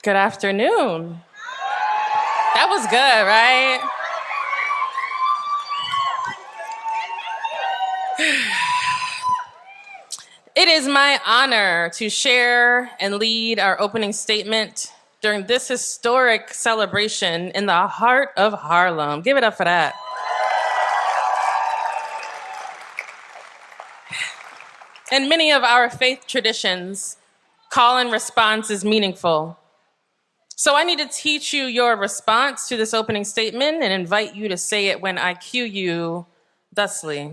Good afternoon. That was good, right? It is my honor to share and lead our opening statement during this historic celebration in the heart of Harlem. Give it up for that. In many of our faith traditions, call and response is meaningful. So I need to teach you your response to this opening statement and invite you to say it when I cue you thusly.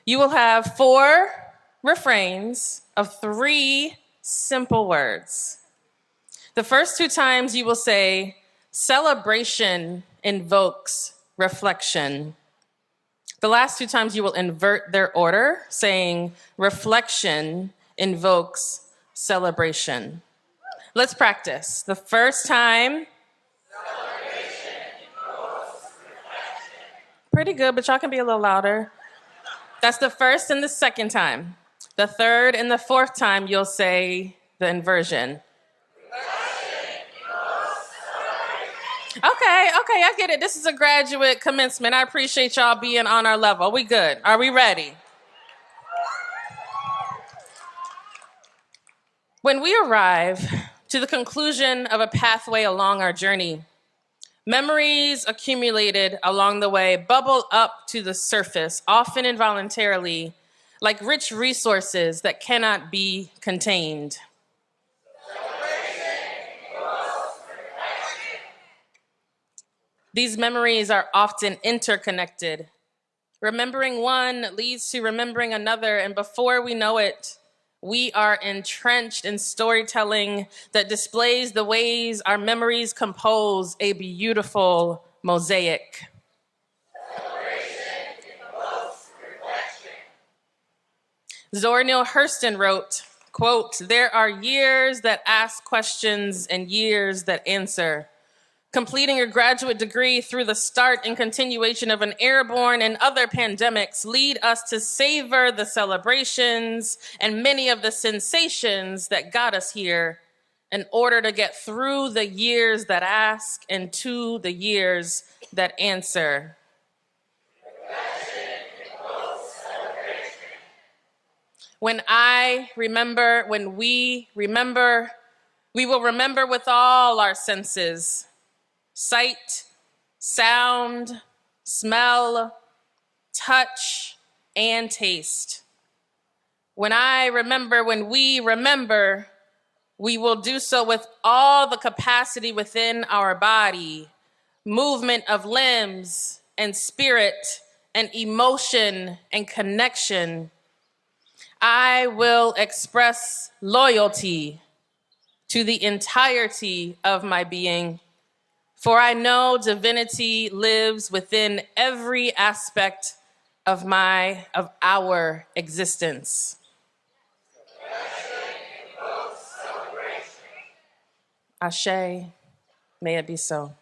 You will have 4 refrains of 3 simple words. The first 2 times you will say, celebration invokes reflection. The last 2 times you will invert their order, saying, reflection invokes celebration. Let's practice. The first time, celebration invokes reflection. Pretty good, but y'all can be a little louder. That's the first and the second time. The third and the fourth time, you'll say the inversion. Okay, I get it. This is a graduate commencement. I appreciate y'all being on our level. We good? Are we ready? When we arrive to the conclusion of a pathway along our journey, memories accumulated along the way bubble up to the surface, often involuntarily, like rich resources that cannot be contained. These memories are often interconnected. Remembering one leads to remembering another, and before we know it, we are entrenched in storytelling that displays the ways our memories compose a beautiful mosaic. Zora Neale Hurston wrote, quote, "There are years that ask questions and years that answer. Completing your graduate degree through the start and continuation of an airborne and other pandemics lead us to savor the celebrations and many of the sensations that got us here in order to get through the years that ask and to the years that answer." When we remember, we will remember with all our senses: sight, sound, smell, touch, and taste. When we remember, we will do so with all the capacity within our body, movement of limbs and spirit and emotion and connection. I will express loyalty to the entirety of my being, for I know divinity lives within every aspect of our existence. Ashe, may it be so.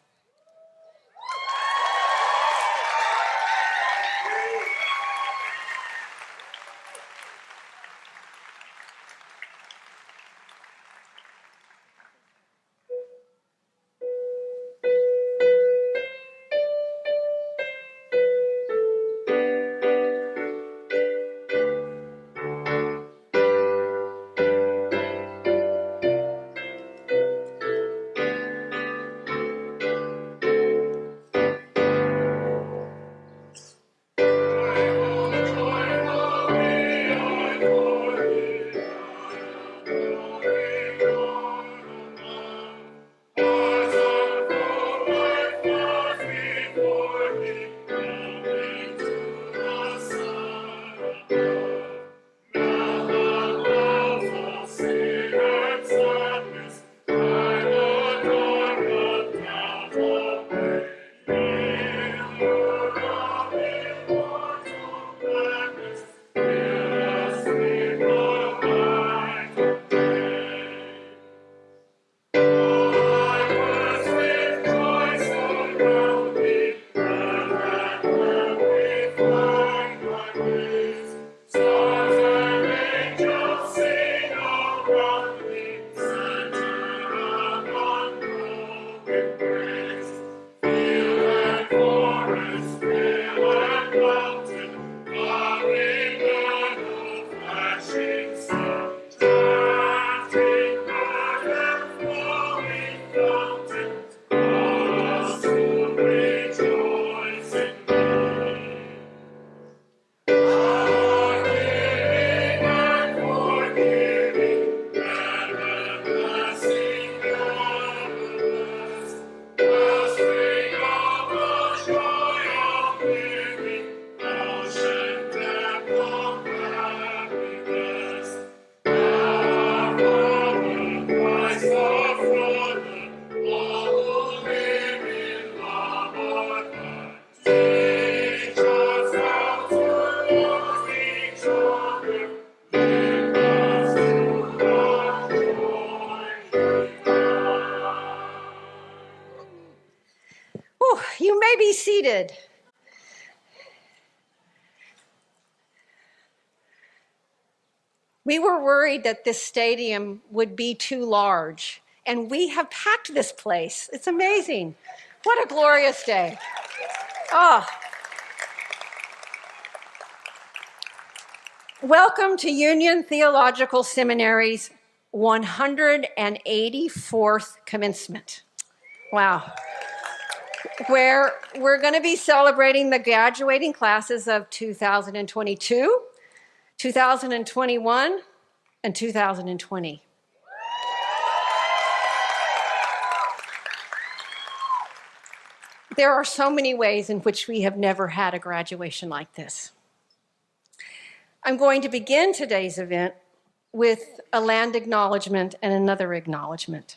be seated. We were worried that this stadium would be too large, and we have packed this place. It's amazing. What a glorious day. Oh. Welcome to Union Theological Seminary's 184th commencement. Wow. Where we're going to be celebrating the graduating classes of 2022, 2021, and 2020. There are so many ways in which we have never had a graduation like this. I'm going to begin today's event with a land acknowledgement and another acknowledgement.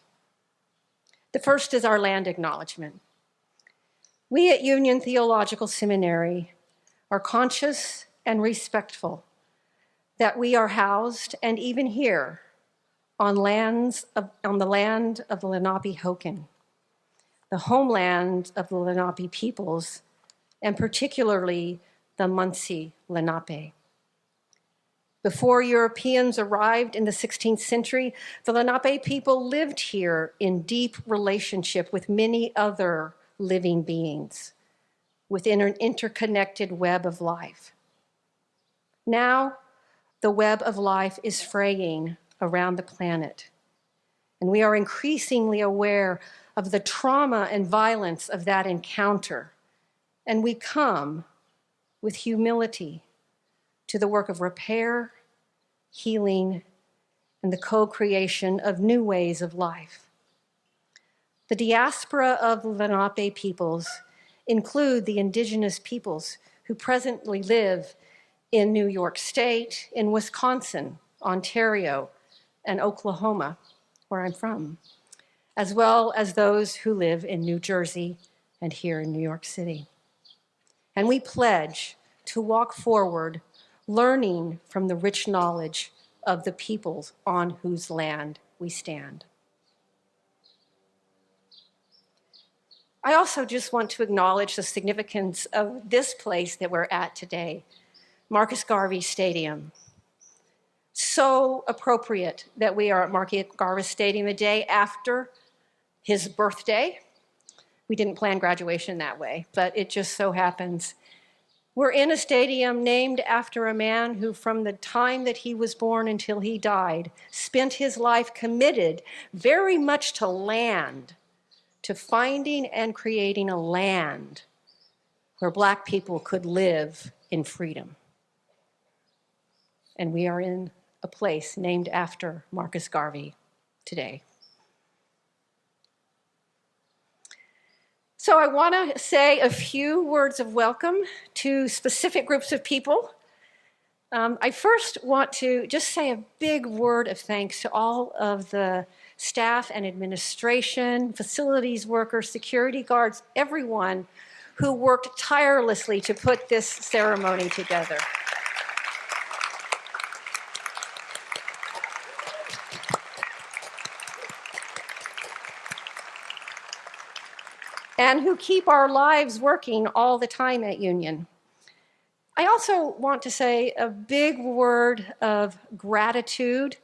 The first is our land acknowledgement. We at Union Theological Seminary are conscious and respectful that we are housed and even here on the land of the Lenape-Hokan, the homeland of the Lenape peoples, and particularly the Munsee Lenape. Before Europeans arrived in the 16th century, the Lenape people lived here in deep relationship with many other living beings within an interconnected web of life. Now, the web of life is fraying around the planet, and we are increasingly aware of the trauma and violence of that encounter, and we come with humility to the work of repair, healing, and the co-creation of new ways of life. The diaspora of the Lenape peoples include the indigenous peoples who presently live in New York State, in Wisconsin, Ontario, and Oklahoma, where I'm from, as well as those who live in New Jersey and here in New York City. And we pledge to walk forward, learning from the rich knowledge of the peoples on whose land we stand. I also just want to acknowledge the significance of this place that we're at today, Marcus Garvey Stadium. So appropriate that we are at Marcus Garvey Stadium the day after his birthday. We didn't plan graduation that way, but it just so happens. We're in a stadium named after a man who, from the time that he was born until he died, spent his life committed very much to land, to finding and creating a land where Black people could live in freedom. And we are in a place named after Marcus Garvey today. So I want to say a few words of welcome to specific groups of people. I first want to just say a big word of thanks to all of the staff and administration, facilities workers, security guards, everyone who worked tirelessly to put this ceremony together. And who keep our lives working all the time at Union. I also want to say a big word of gratitude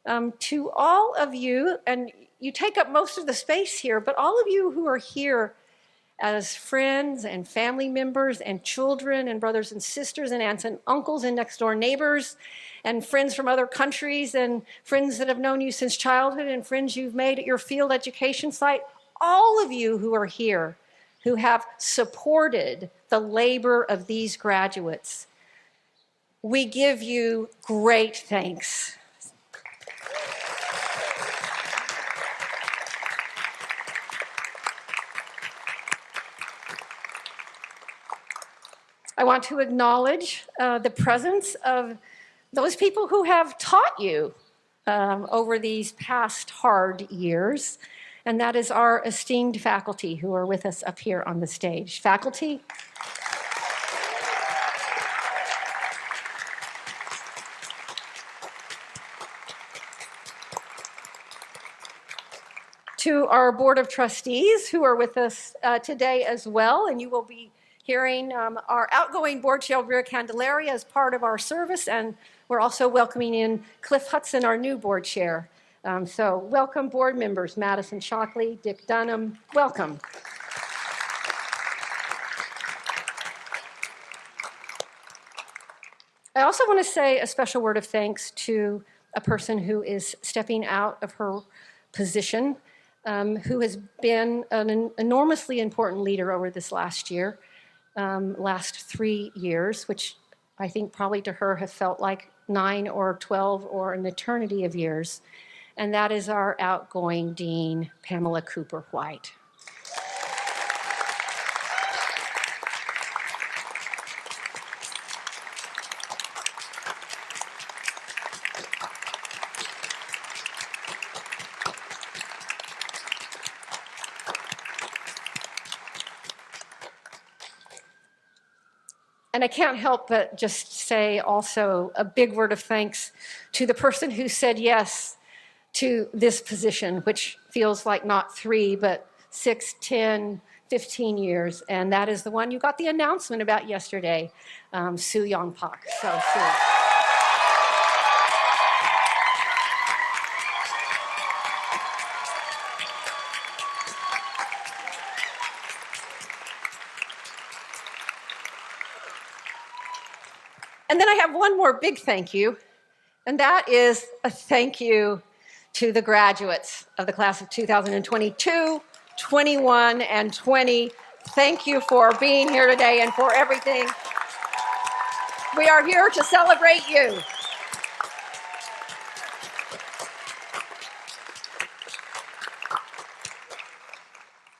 to all of you, and you take up most of the space here, but all of you who are here as friends and family members and children and brothers and sisters and aunts and uncles and next door neighbors and friends from other countries and friends that have known you since childhood and friends you've made at your field education site, all of you who are here, who have supported the labor of these graduates, we give you great thanks. I want to acknowledge the presence of those people who have taught you over these past hard years. And that is our esteemed faculty who are with us up here on the stage. Faculty. to our Board of Trustees who are with us today as well, and you will be hearing our outgoing board chair, Vera Candelaria, as part of our service, and we're also welcoming in Cliff Hudson, our new board chair. So welcome board members, Madison Shockley, Dick Dunham, welcome. I also want to say a special word of thanks to a person who is stepping out of her position, who has been an enormously important leader over this last year, last 3 years, which I think probably to her have felt like 9 or 12 or an eternity of years. And that is our outgoing Dean, Pamela Cooper White. And I can't help but just say also a big word of thanks to the person who said yes to this position, which feels like not 3, but 6, 10, 15 years. And that is the one you got the announcement about yesterday, Sue Yong Pak. So, Sue. And then I have one more big thank you, and that is a thank you to the graduates of the class of 2022, 21, and 20. Thank you for being here today and for everything. We are here to celebrate you.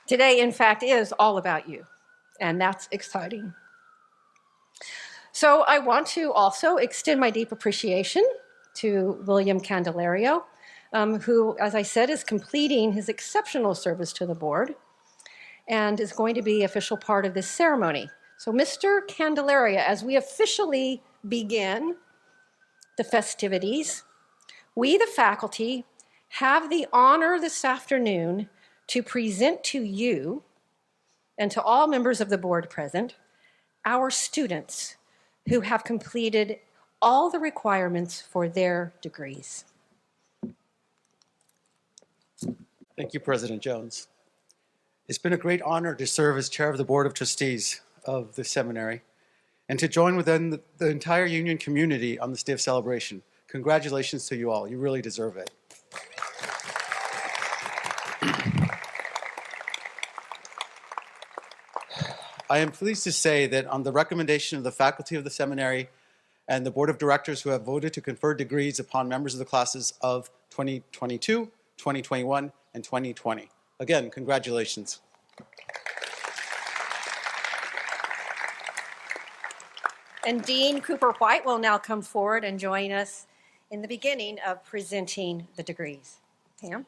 Today, in fact, is all about you, and that's exciting. So I want to also extend my deep appreciation to William Candelario, who, as I said, is completing his exceptional service to the board and is going to be an official part of this ceremony. So Mr. Candelaria, as we officially begin the festivities, we, the faculty, have the honor this afternoon to present to you and to all members of the board present, our students who have completed all the requirements for their degrees. Thank you, President Jones. It's been a great honor to serve as chair of the Board of Trustees of the seminary and to join within the entire union community on this day of celebration. Congratulations to you all. You really deserve it. I am pleased to say that on the recommendation of the faculty of the seminary and the board of directors who have voted to confer degrees upon members of the classes of 2022, 2021, and 2020. Again, congratulations. And Dean Cooper White will now come forward and join us in the beginning of presenting the degrees. Pam?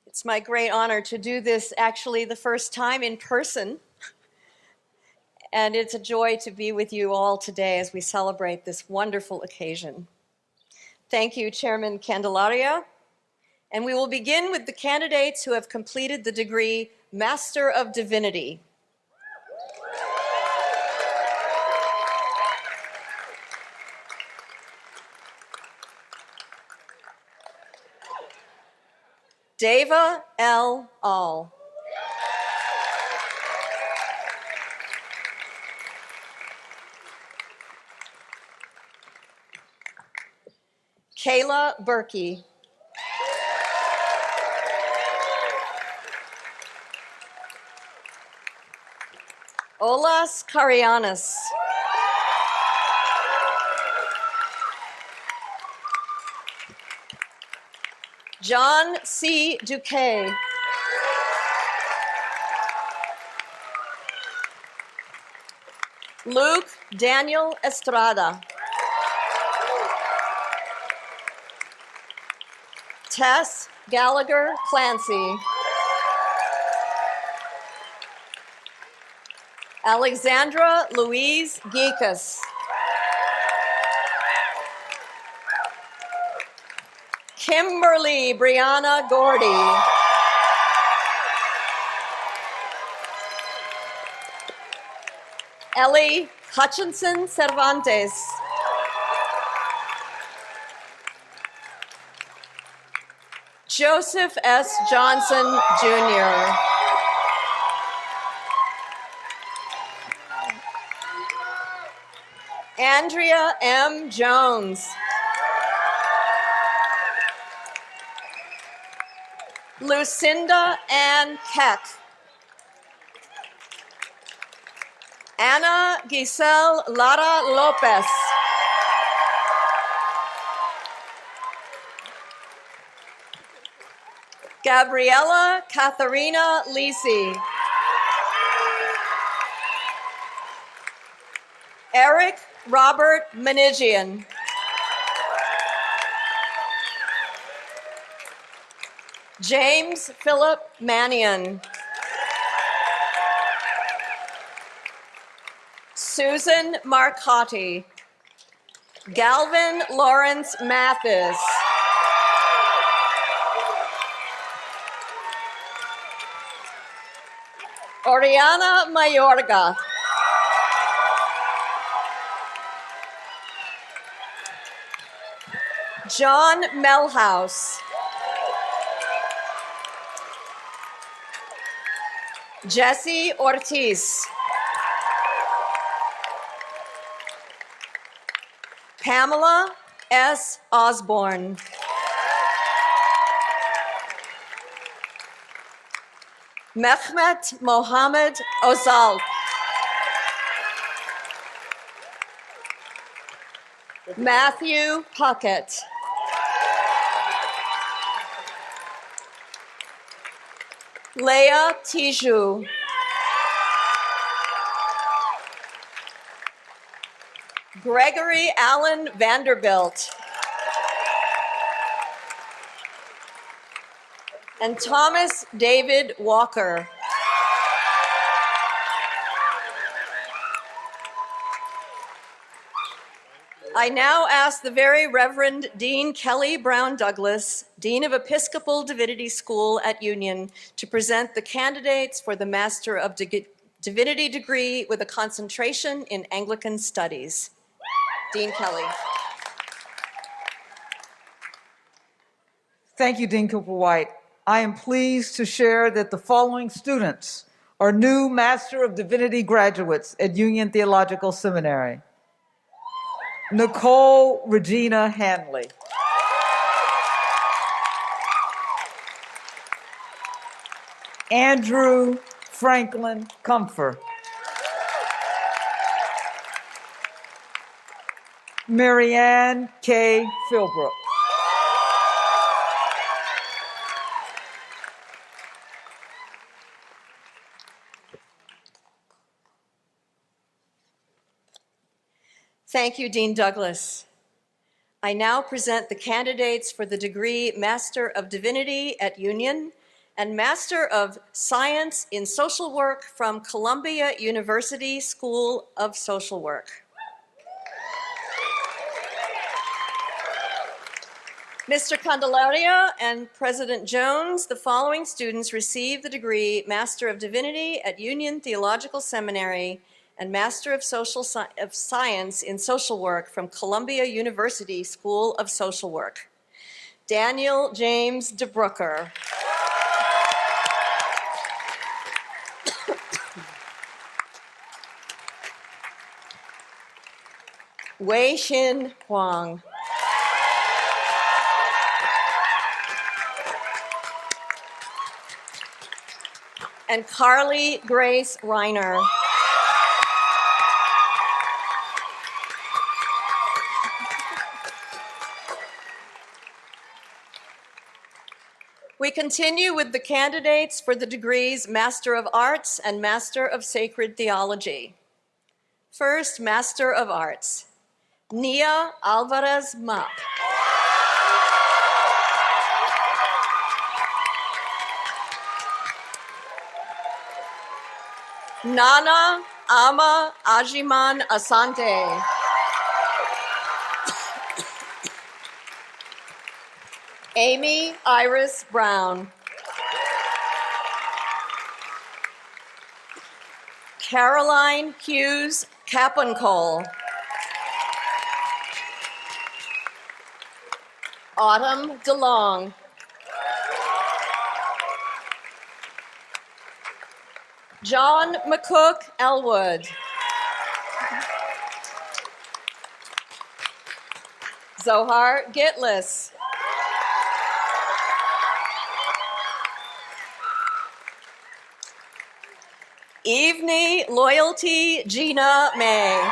It's my great honor to do this actually the first time in person. And it's a joy to be with you all today as we celebrate this wonderful occasion. Thank you, Chairman Candelaria. And we will begin with the candidates who have completed the degree Master of Divinity. Deva L. All. Kayla Berkey. Olas Karianis. John C. Duque. Luke Daniel Estrada. Tess Gallagher Clancy. Alexandra Louise Geekus. Kimberly Brianna Gordy. Ellie Hutchinson Cervantes. Joseph S. Johnson, Jr. Andrea M. Jones. Lucinda Ann Keck. Ana Giselle Lara Lopez. Gabriela Katharina Lisi. Eric Robert Manigian. James Philip Mannion. Susan Marcotti. Galvin Lawrence Mathis. Oriana Mayorga. John Melhouse. Jesse Ortiz. Pamela S. Osborne. Mehmet Mohammed Ozal. Matthew Puckett. Leah Tiju. Gregory Allen Vanderbilt. And Thomas David Walker. I now ask the Very Reverend Dean Kelly Brown Douglas, Dean of Episcopal Divinity School at Union, to present the candidates for the Master of Divinity degree with a concentration in Anglican Studies. Dean Kelly. Thank you, Dean Cooper White. I am pleased to share that the following students are new Master of Divinity graduates at Union Theological Seminary. Nicole Regina Hanley. Andrew Franklin Comfer. Marianne K. Philbrook. Thank you, Dean Douglas. I now present the candidates for the degree Master of Divinity at Union and Master of Science in Social Work from Columbia University School of Social Work. Mr. Candelaria and President Jones, the following students received the degree Master of Divinity at Union Theological Seminary and Master of Science in Social Work from Columbia University School of Social Work. Daniel James DeBrooker. Wei Xin Huang. And Carly Grace Reiner. We continue with the candidates for the degrees Master of Arts and Master of Sacred Theology. First, Master of Arts, Nia Alvarez Mapp. Nana Ama Ajiman Asante. Amy Iris Brown. Caroline Hughes Capencole. Autumn DeLong. John McCook Elwood. Zohar Gitlis. Evening Loyalty Gina May.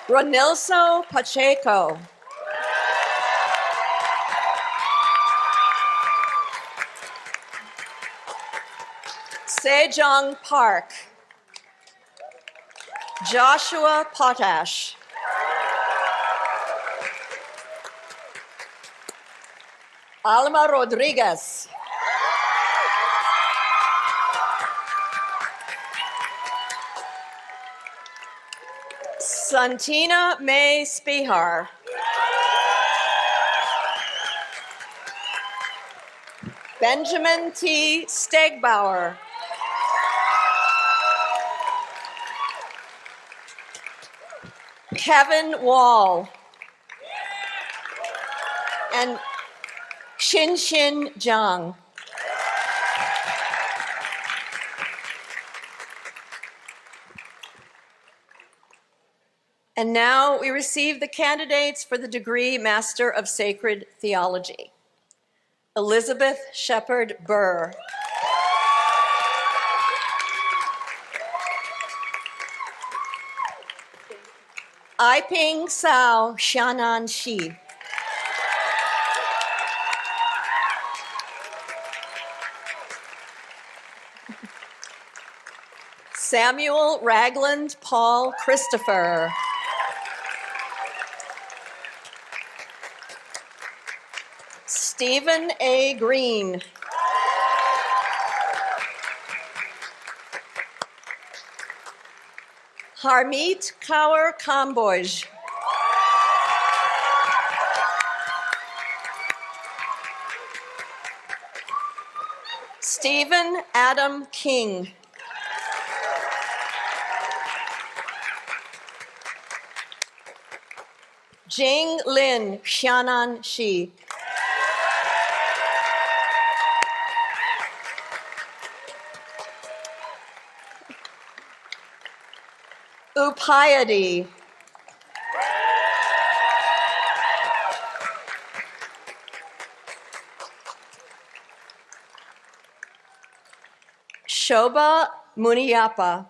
Ronilso Pacheco. Sejong Park. Joshua Potash. Alma Rodriguez. Santina May Spihar. Benjamin T. Stegbauer. Kevin Wall. And Xin Zhang. And now we receive the candidates for the degree Master of Sacred Theology. Elizabeth Shepard Burr. Aiping Sao Xianan Shi. Samuel Ragland Paul Christopher. Stephen A. Green. Harmeet Kaur Kamboj. Stephen Adam King. Jing Lin Xianan Shi. Upayadi. Shobha Muniyappa.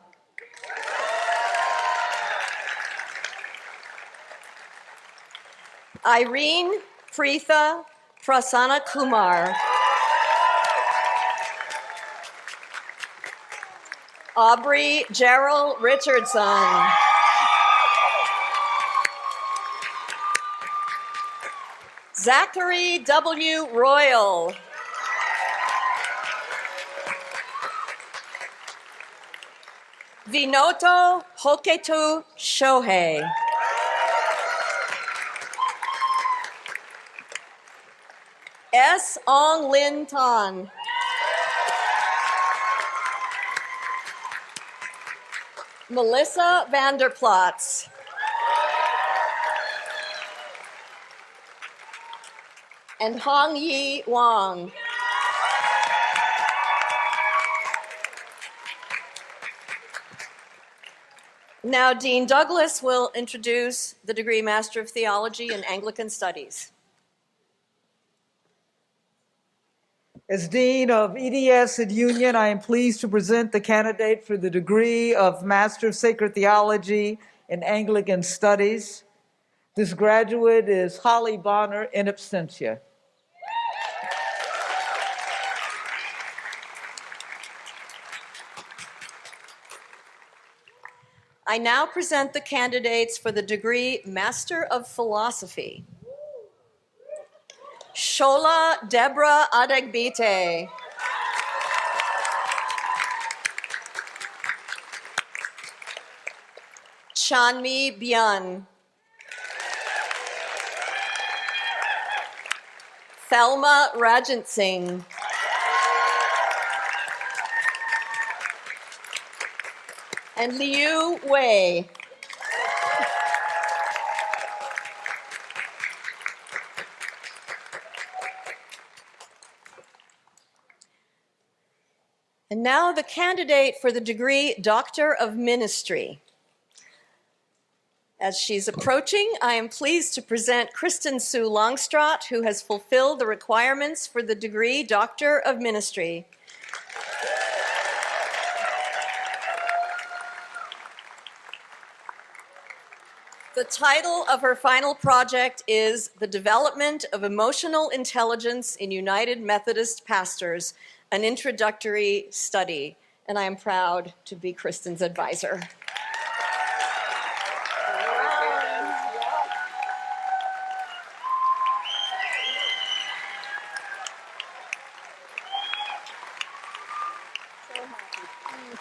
Irene Preetha Prasanna Kumar. Aubrey Gerald Richardson. Zachary W. Royal. Vinoto Hoketu Shohei. S. Ong Lin Tan. Melissa Vanderplatz. And Hong Yi Wang. Now, Dean Douglas will introduce the degree Master of Theology in Anglican Studies. As Dean of EDS at Union, I am pleased to present the candidate for the degree of Master of Sacred Theology in Anglican Studies. This graduate is Holly Bonner in absentia. I now present the candidates for the degree Master of Philosophy. Shola Deborah Adegbite. Shanmi Bian. Thelma Rajant Singh. And Liu Wei. And now the candidate for the degree Doctor of Ministry. As she's approaching, I am pleased to present Kristen Sue Longstrot, who has fulfilled the requirements for the degree Doctor of Ministry. The title of her final project is The Development of Emotional Intelligence in United Methodist Pastors, an Introductory Study. And I am proud to be Kristen's advisor.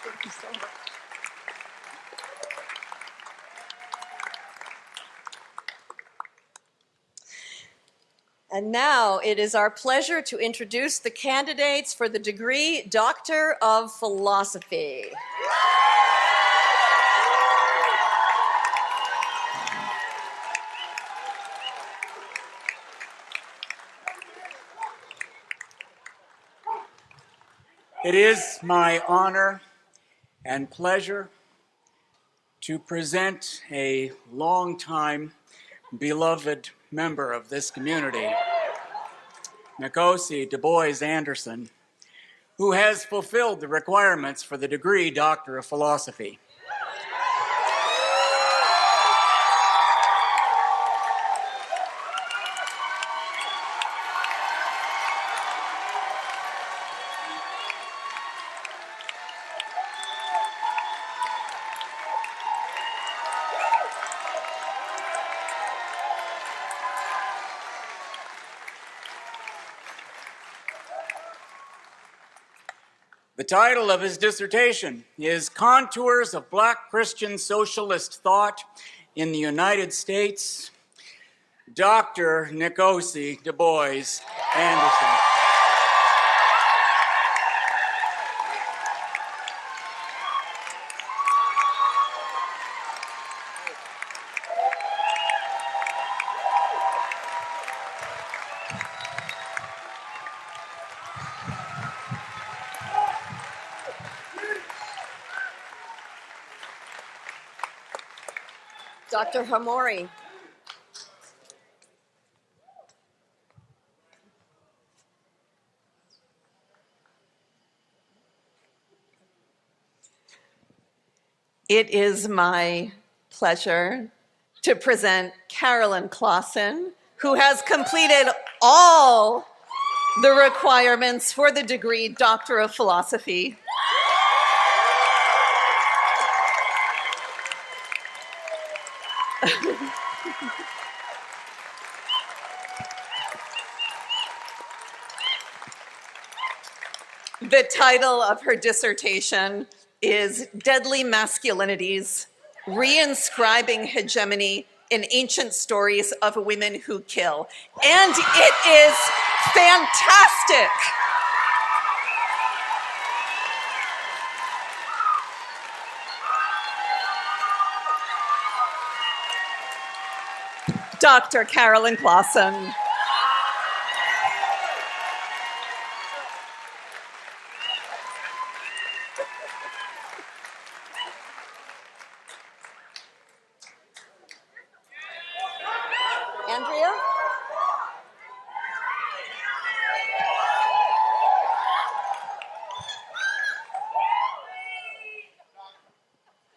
Thank you so much. And now it is our pleasure to introduce the candidates for the degree Doctor of Philosophy. It is my honor and pleasure to present a longtime beloved member of this community, Nkosi Du Bois Anderson, who has fulfilled the requirements for the degree Doctor of Philosophy. The title of his dissertation is Contours of Black Christian Socialist Thought in the United States, Dr. Nkosi Du Bois Anderson. Dr. Hamori. It is my pleasure to present Carolyn Clausen, who has completed all the requirements for the degree Doctor of Philosophy. The title of her dissertation is Deadly Masculinities, Reinscribing Hegemony in Ancient Stories of Women Who Kill. And it is fantastic. Dr. Carolyn Clausen. Andrea?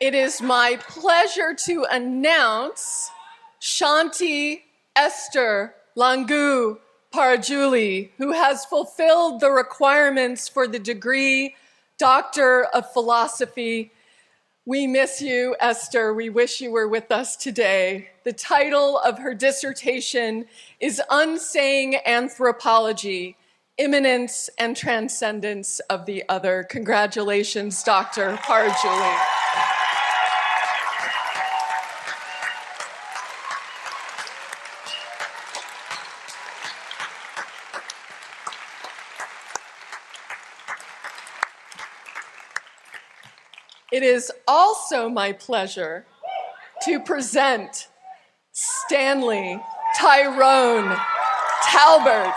It is my pleasure to announce Shanti Esther Langu Parajuli, who has fulfilled the requirements for the degree Doctor of Philosophy. We miss you, Esther. We wish you were with us today. The title of her dissertation is Unsaying Anthropology, Immanence and Transcendence of the Other. Congratulations, Dr. Parajuli. It is also my pleasure to present Stanley Tyrone Talbert.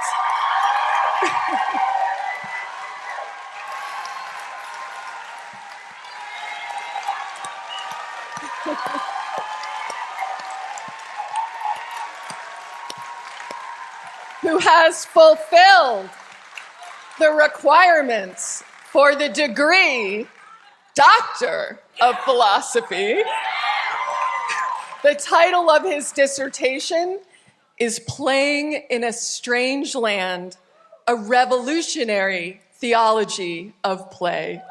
Who has fulfilled the requirements for the degree Doctor of Philosophy. The title of his dissertation is Playing in a Strange Land, a Revolutionary Theology of Play.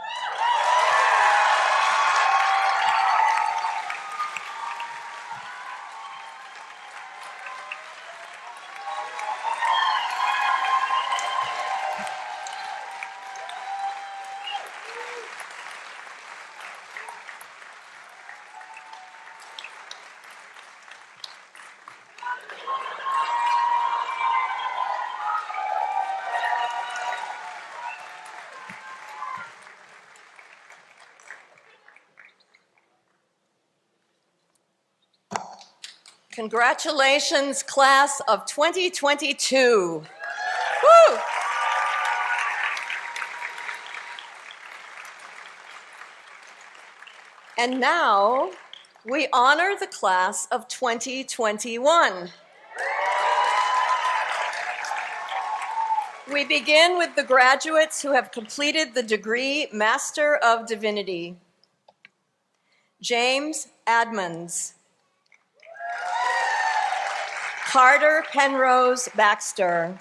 Congratulations, class of 2022. Woo! And now we honor the class of 2021. We begin with the graduates who have completed the degree Master of Divinity. James Admonds. Carter Penrose Baxter.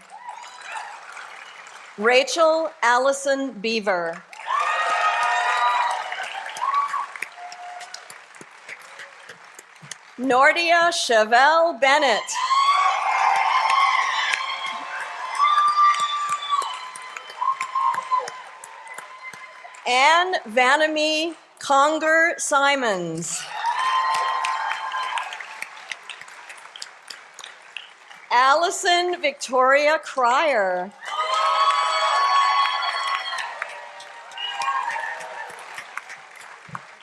Rachel Allison Beaver. Nordia Chevelle Bennett. Anne Vanamy Conger Simons. Allison Victoria Cryer.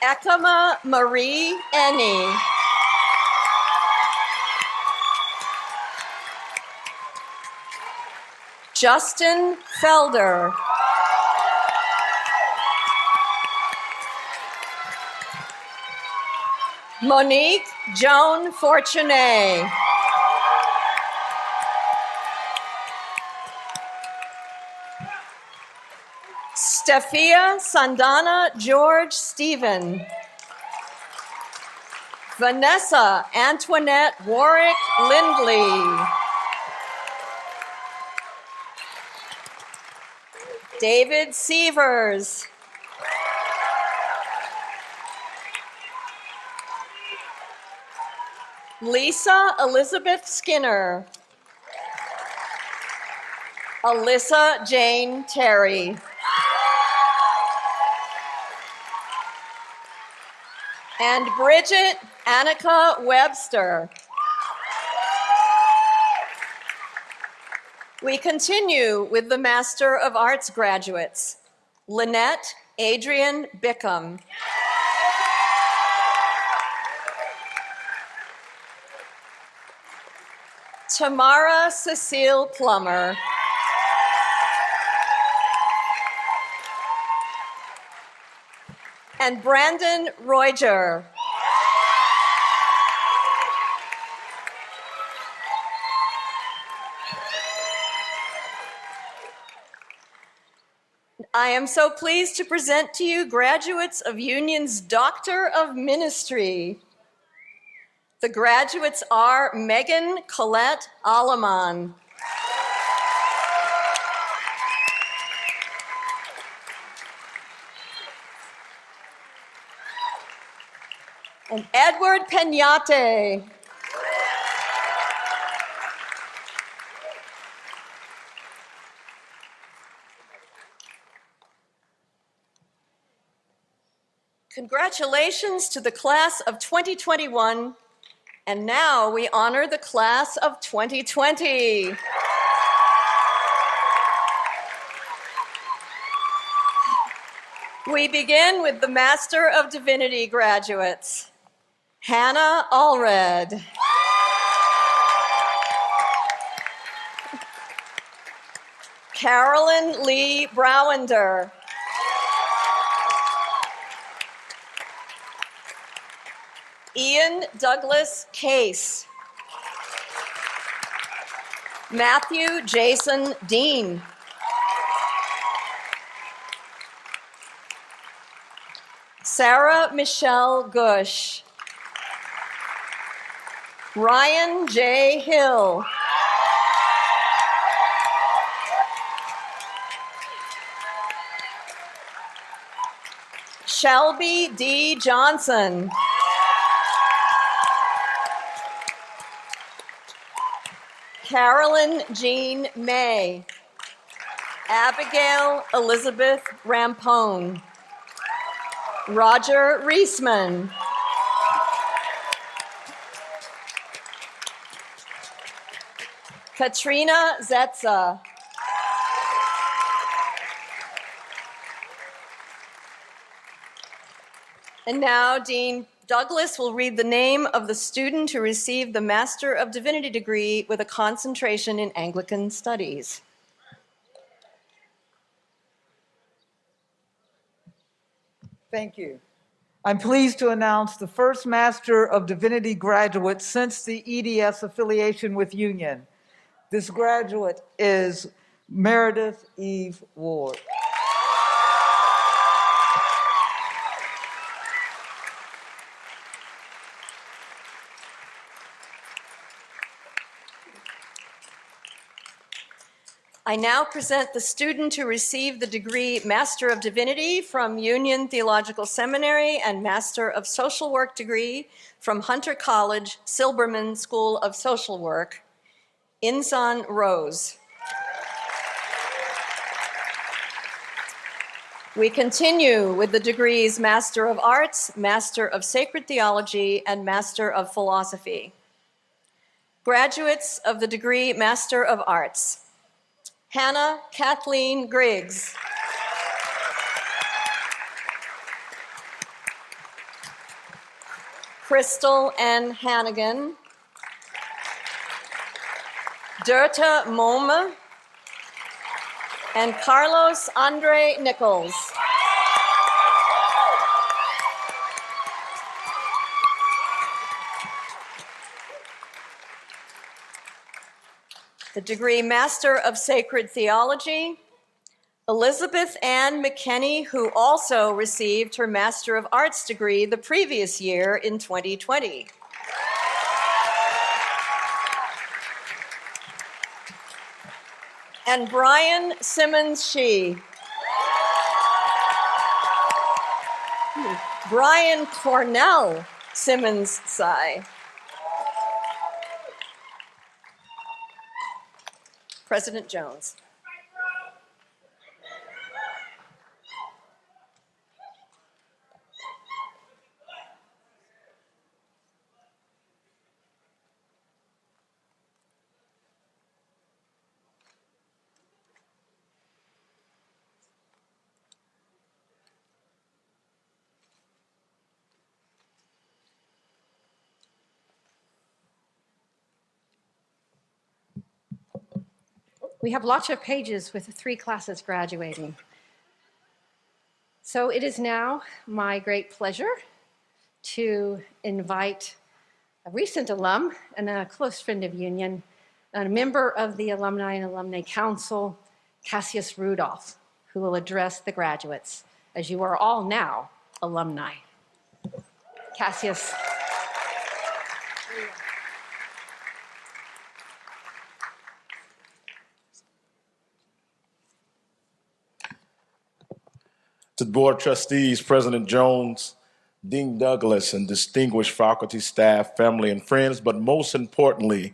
Ekama Marie Ennie. Justin Felder. Monique Joan Fortuné. Stefia Sandana George Stephen. Vanessa Antoinette Warwick Lindley. David Sievers. Lisa Elizabeth Skinner. Alyssa Jane Terry. And Bridget Annika Webster. We continue with the Master of Arts graduates, Lynette Adrian Bickham. Tamara Cecile Plummer. And Brandon Roiger. I am so pleased to present to you graduates of Union's Doctor of Ministry. The graduates are Megan Colette Aleman. And Edward Peñate. Congratulations to the class of 2021, and now we honor the class of 2020. We begin with the Master of Divinity graduates. Hannah Allred. Carolyn Lee Browender. Ian Douglas Case. Matthew Jason Dean. Sarah Michelle Gush. Ryan J. Hill. Shelby D. Johnson. Carolyn Jean May. Abigail Elizabeth Rampone. Roger Reisman. Katrina Zetza. And now Dean Douglas will read the name of the student who received the Master of Divinity degree with a concentration in Anglican Studies. Thank you. I'm pleased to announce the first Master of Divinity graduate since the EDS affiliation with Union. This graduate is Meredith Eve Ward. I now present the student who received the degree Master of Divinity from Union Theological Seminary and Master of Social Work degree from Hunter College, Silberman School of Social Work, Insan Rose. We continue with the degrees Master of Arts, Master of Sacred Theology, and Master of Philosophy. Graduates of the degree Master of Arts: Hannah Kathleen Griggs. Crystal N. Hannigan. Dirta Moma. And Carlos Andre Nichols. The degree Master of Sacred Theology, Elizabeth Ann McKenney, who also received her Master of Arts degree the previous year in 2020. And Brian Simmons Shee. Brian Cornell Simmons Sy. President Jones. We have lots of pages with 3 classes graduating. So it is now my great pleasure to invite a recent alum and a close friend of Union, and a member of the Alumni and Alumni Council, Cassius Rudolph, who will address the graduates, as you are all now alumni. Cassius. To the Board of Trustees, President Jones, Dean Douglas, and distinguished faculty, staff, family, and friends, but most importantly,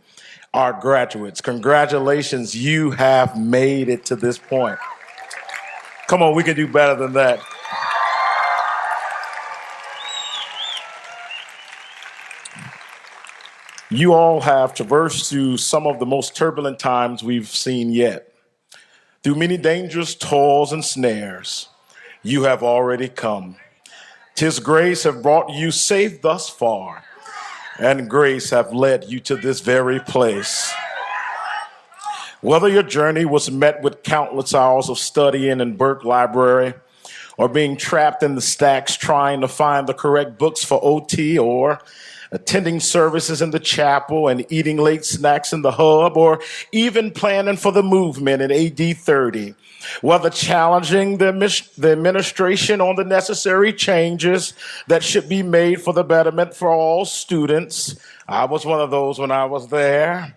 our graduates. Congratulations, you have made it to this point. Come on, we can do better than that. You all have traversed through some of the most turbulent times we've seen yet. Through many dangerous toils and snares, you have already come. 'Tis grace have brought you safe thus far, and grace have led you to this very place. Whether your journey was met with countless hours of studying in Burke Library, or being trapped in the stacks trying to find the correct books for OT, or attending services in the chapel and eating late snacks in the hub, or even planning for the movement in AD 30, whether challenging the administration on the necessary changes that should be made for the betterment for all students. I was one of those when I was there.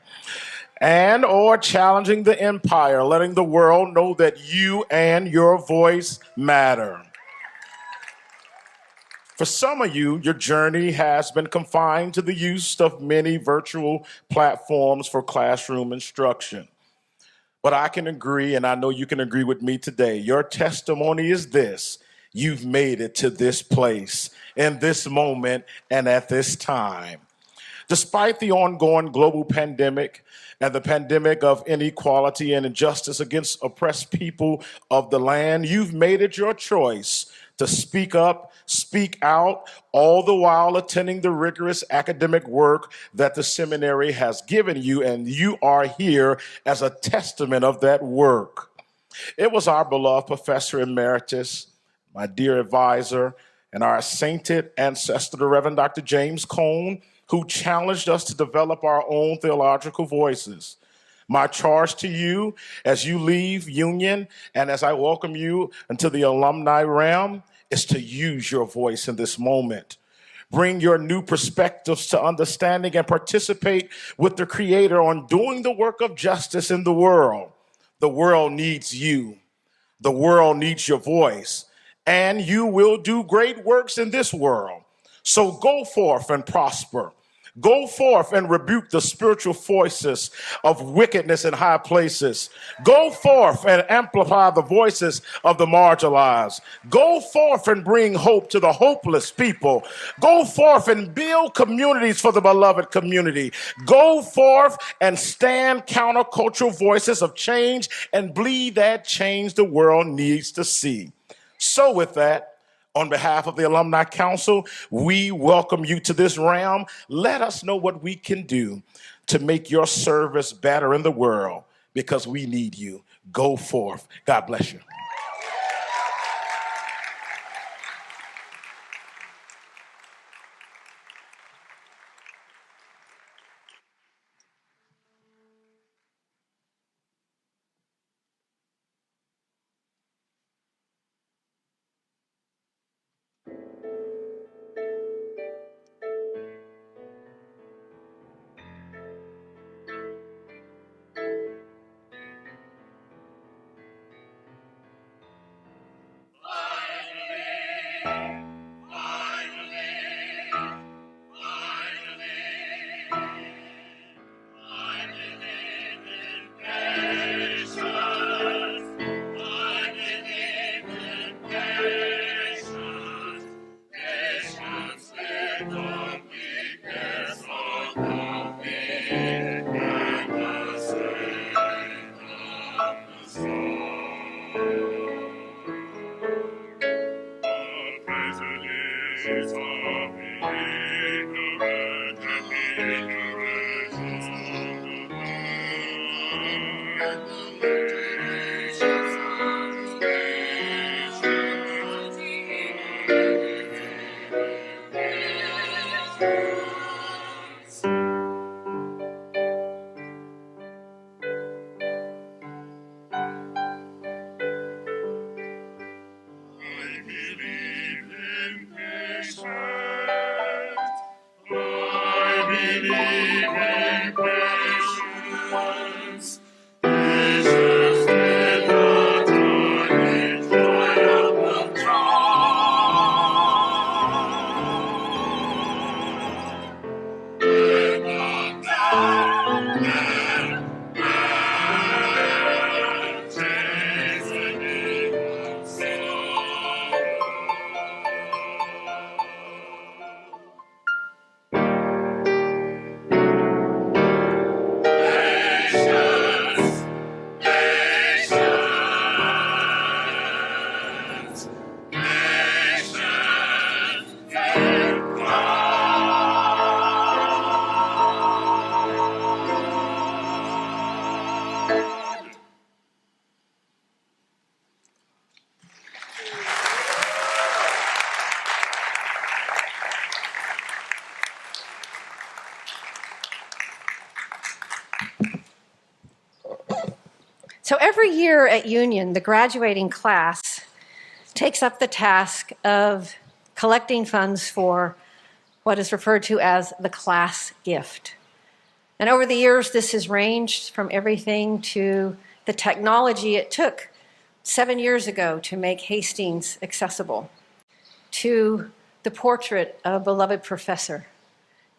And or challenging the empire, letting the world know that you and your voice matter. For some of you, your journey has been confined to the use of many virtual platforms for classroom instruction. But I can agree, and I know you can agree with me today, your testimony is this: you've made it to this place, in this moment, and at this time. Despite the ongoing global pandemic and the pandemic of inequality and injustice against oppressed people of the land, you've made it your choice to speak up, speak out, all the while attending the rigorous academic work that the seminary has given you, and you are here as a testament of that work. It was our beloved Professor Emeritus, my dear advisor, and our sainted ancestor, the Reverend Dr. James Cone, who challenged us to develop our own theological voices. My charge to you as you leave Union and as I welcome you into the alumni realm is to use your voice in this moment. Bring your new perspectives to understanding and participate with the Creator on doing the work of justice in the world. The world needs you. The world needs your voice, and you will do great works in this world. So go forth and prosper. Go forth and rebuke the spiritual voices of wickedness in high places. Go forth and amplify the voices of the marginalized. Go forth and bring hope to the hopeless people. Go forth and build communities for the beloved community. Go forth and stand countercultural voices of change and bleed that change the world needs to see. So with that, on behalf of the Alumni Council, we welcome you to this realm. Let us know what we can do to make your service better in the world, because we need you. Go forth. God bless you. So every year at Union, the graduating class takes up the task of collecting funds for what is referred to as the class gift. And over the years, this has ranged from everything to the technology it took 7 years ago to make Hastings accessible, to the portrait of a beloved professor,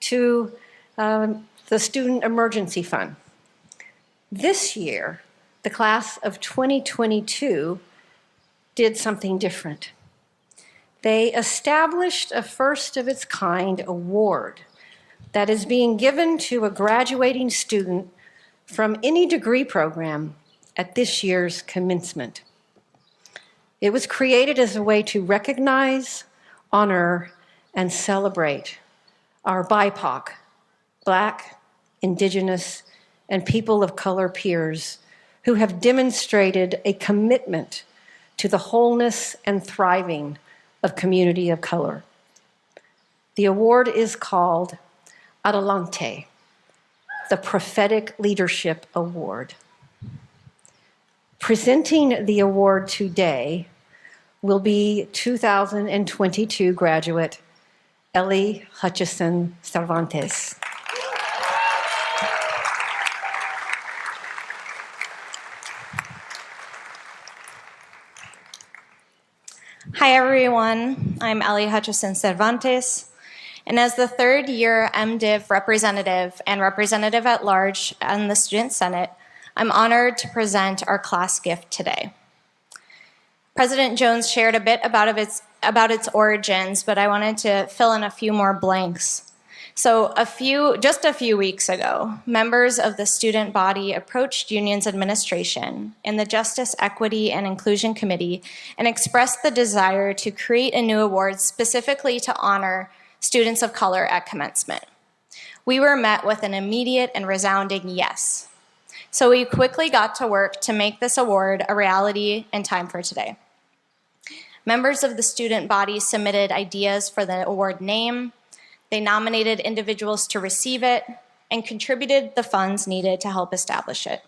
to the Student Emergency Fund. This year, the class of 2022 did something different. They established a first of its kind award that is being given to a graduating student from any degree program at this year's commencement. It was created as a way to recognize, honor, and celebrate our BIPOC, Black, Indigenous, and people of color peers who have demonstrated a commitment to the wholeness and thriving of community of color. The award is called Adelante, the Prophetic Leadership Award. Presenting the award today will be 2022 graduate Ellie Hutchison Cervantes. Hi, everyone. I'm Ellie Hutchison Cervantes, and as the third-year MDiv representative and representative at large on the Student Senate, I'm honored to present our class gift today. President Jones shared a bit about its origins, but I wanted to fill in a few more blanks. So just a few weeks ago, members of the student body approached Union's administration and the Justice, Equity, and Inclusion Committee and expressed the desire to create a new award specifically to honor students of color at commencement. We were met with an immediate and resounding yes. So we quickly got to work to make this award a reality in time for today. Members of the student body submitted ideas for the award name. They nominated individuals to receive it and contributed the funds needed to help establish it.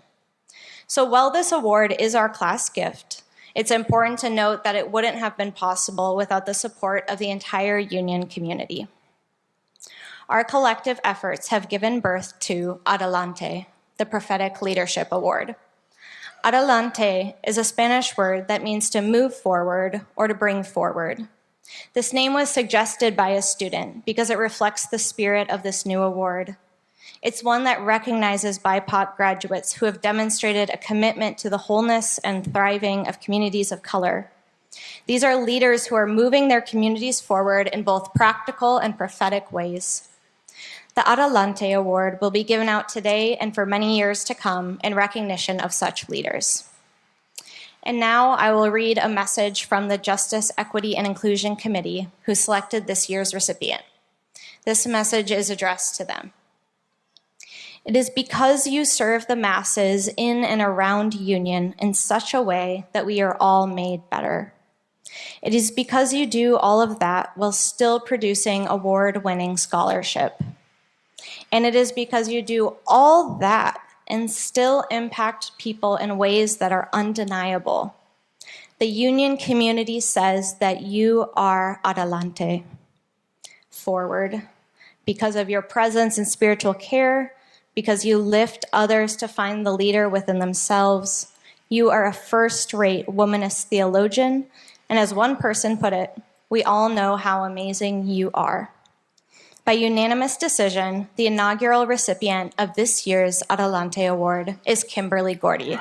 So while this award is our class gift, it's important to note that it wouldn't have been possible without the support of the entire Union community. Our collective efforts have given birth to Adelante, the Prophetic Leadership Award. Adelante is a Spanish word that means to move forward or to bring forward. This name was suggested by a student because it reflects the spirit of this new award. It's one that recognizes BIPOC graduates who have demonstrated a commitment to the wholeness and thriving of communities of color. These are leaders who are moving their communities forward in both practical and prophetic ways. The Adelante Award will be given out today and for many years to come in recognition of such leaders. And now I will read a message from the Justice, Equity, and Inclusion Committee who selected this year's recipient. This message is addressed to them. It is because you serve the masses in and around Union in such a way that we are all made better. It is because you do all of that while still producing award-winning scholarship. And it is because you do all that and still impact people in ways that are undeniable. The Union community says that you are adelante, forward, because of your presence in spiritual care, because you lift others to find the leader within themselves. You are a first-rate womanist theologian, and as one person put it, we all know how amazing you are. By unanimous decision, the inaugural recipient of this year's Adelante Award is Kimberly Gordy.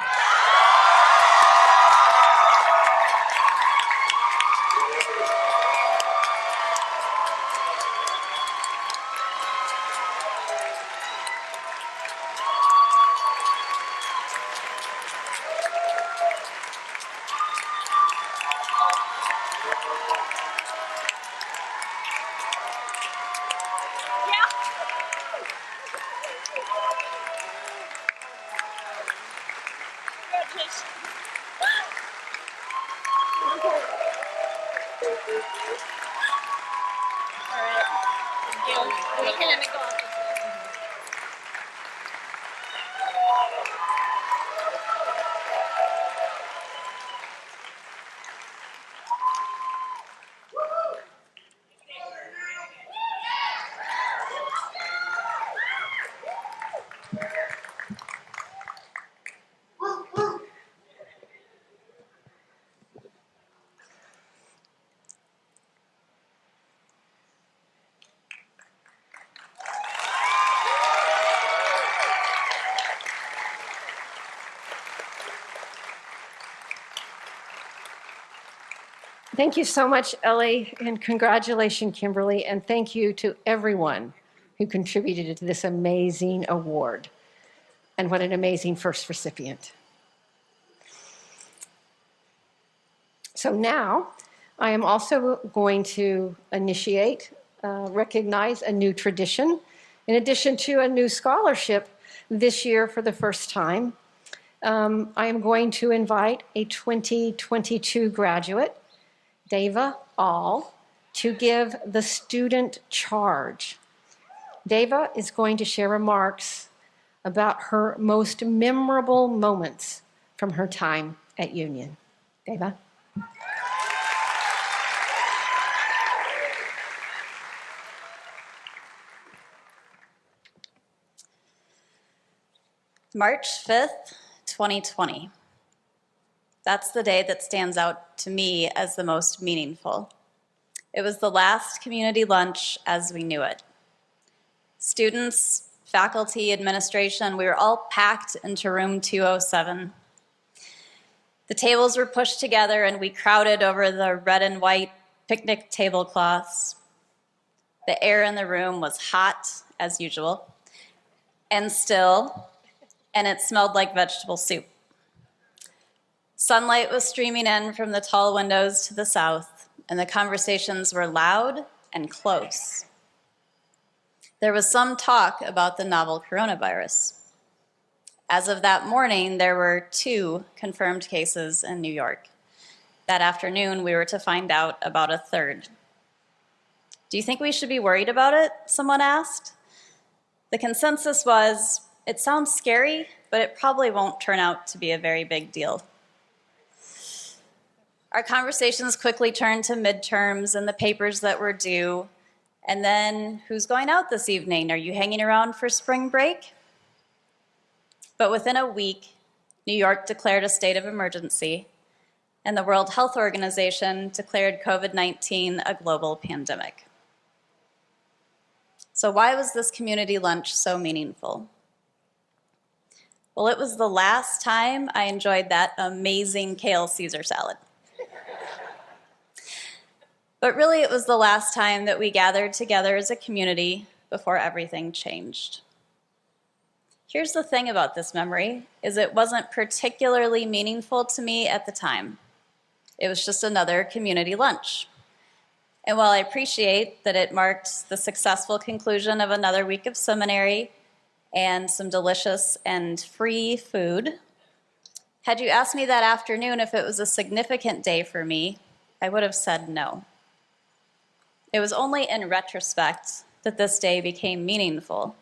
Thank you so much, Ellie, and congratulations, Kimberly, and thank you to everyone who contributed to this amazing award. And what an amazing first recipient. So now, I am also going to recognize a new tradition. In addition to a new scholarship this year for the first time, I am going to invite a 2022 graduate, Deva All, to give the student charge. Deva is going to share remarks about her most memorable moments from her time at Union. Deva? March 5th, 2020. That's the day that stands out to me as the most meaningful. It was the last community lunch as we knew it. Students, faculty, administration, we were all packed into room 207. The tables were pushed together and we crowded over the red and white picnic tablecloths. The air in the room was hot, as usual, and still, and it smelled like vegetable soup. Sunlight was streaming in from the tall windows to the south, and the conversations were loud and close. There was some talk about the novel coronavirus. As of that morning, there were 2 confirmed cases in New York. That afternoon, we were to find out about a 3rd. Do you think we should be worried about it? Someone asked. The consensus was, it sounds scary, but it probably won't turn out to be a very big deal. Our conversations quickly turned to midterms and the papers that were due. And then, who's going out this evening? Are you hanging around for spring break? But within a week, New York declared a state of emergency, and the World Health Organization declared COVID-19 a global pandemic. So why was this community lunch so meaningful? Well, it was the last time I enjoyed that amazing kale Caesar salad. But really, it was the last time that we gathered together as a community before everything changed. Here's the thing about this memory, is it wasn't particularly meaningful to me at the time. It was just another community lunch. And while I appreciate that it marked the successful conclusion of another week of seminary and some delicious and free food, had you asked me that afternoon if it was a significant day for me, I would have said no. It was only in retrospect that this day became meaningful,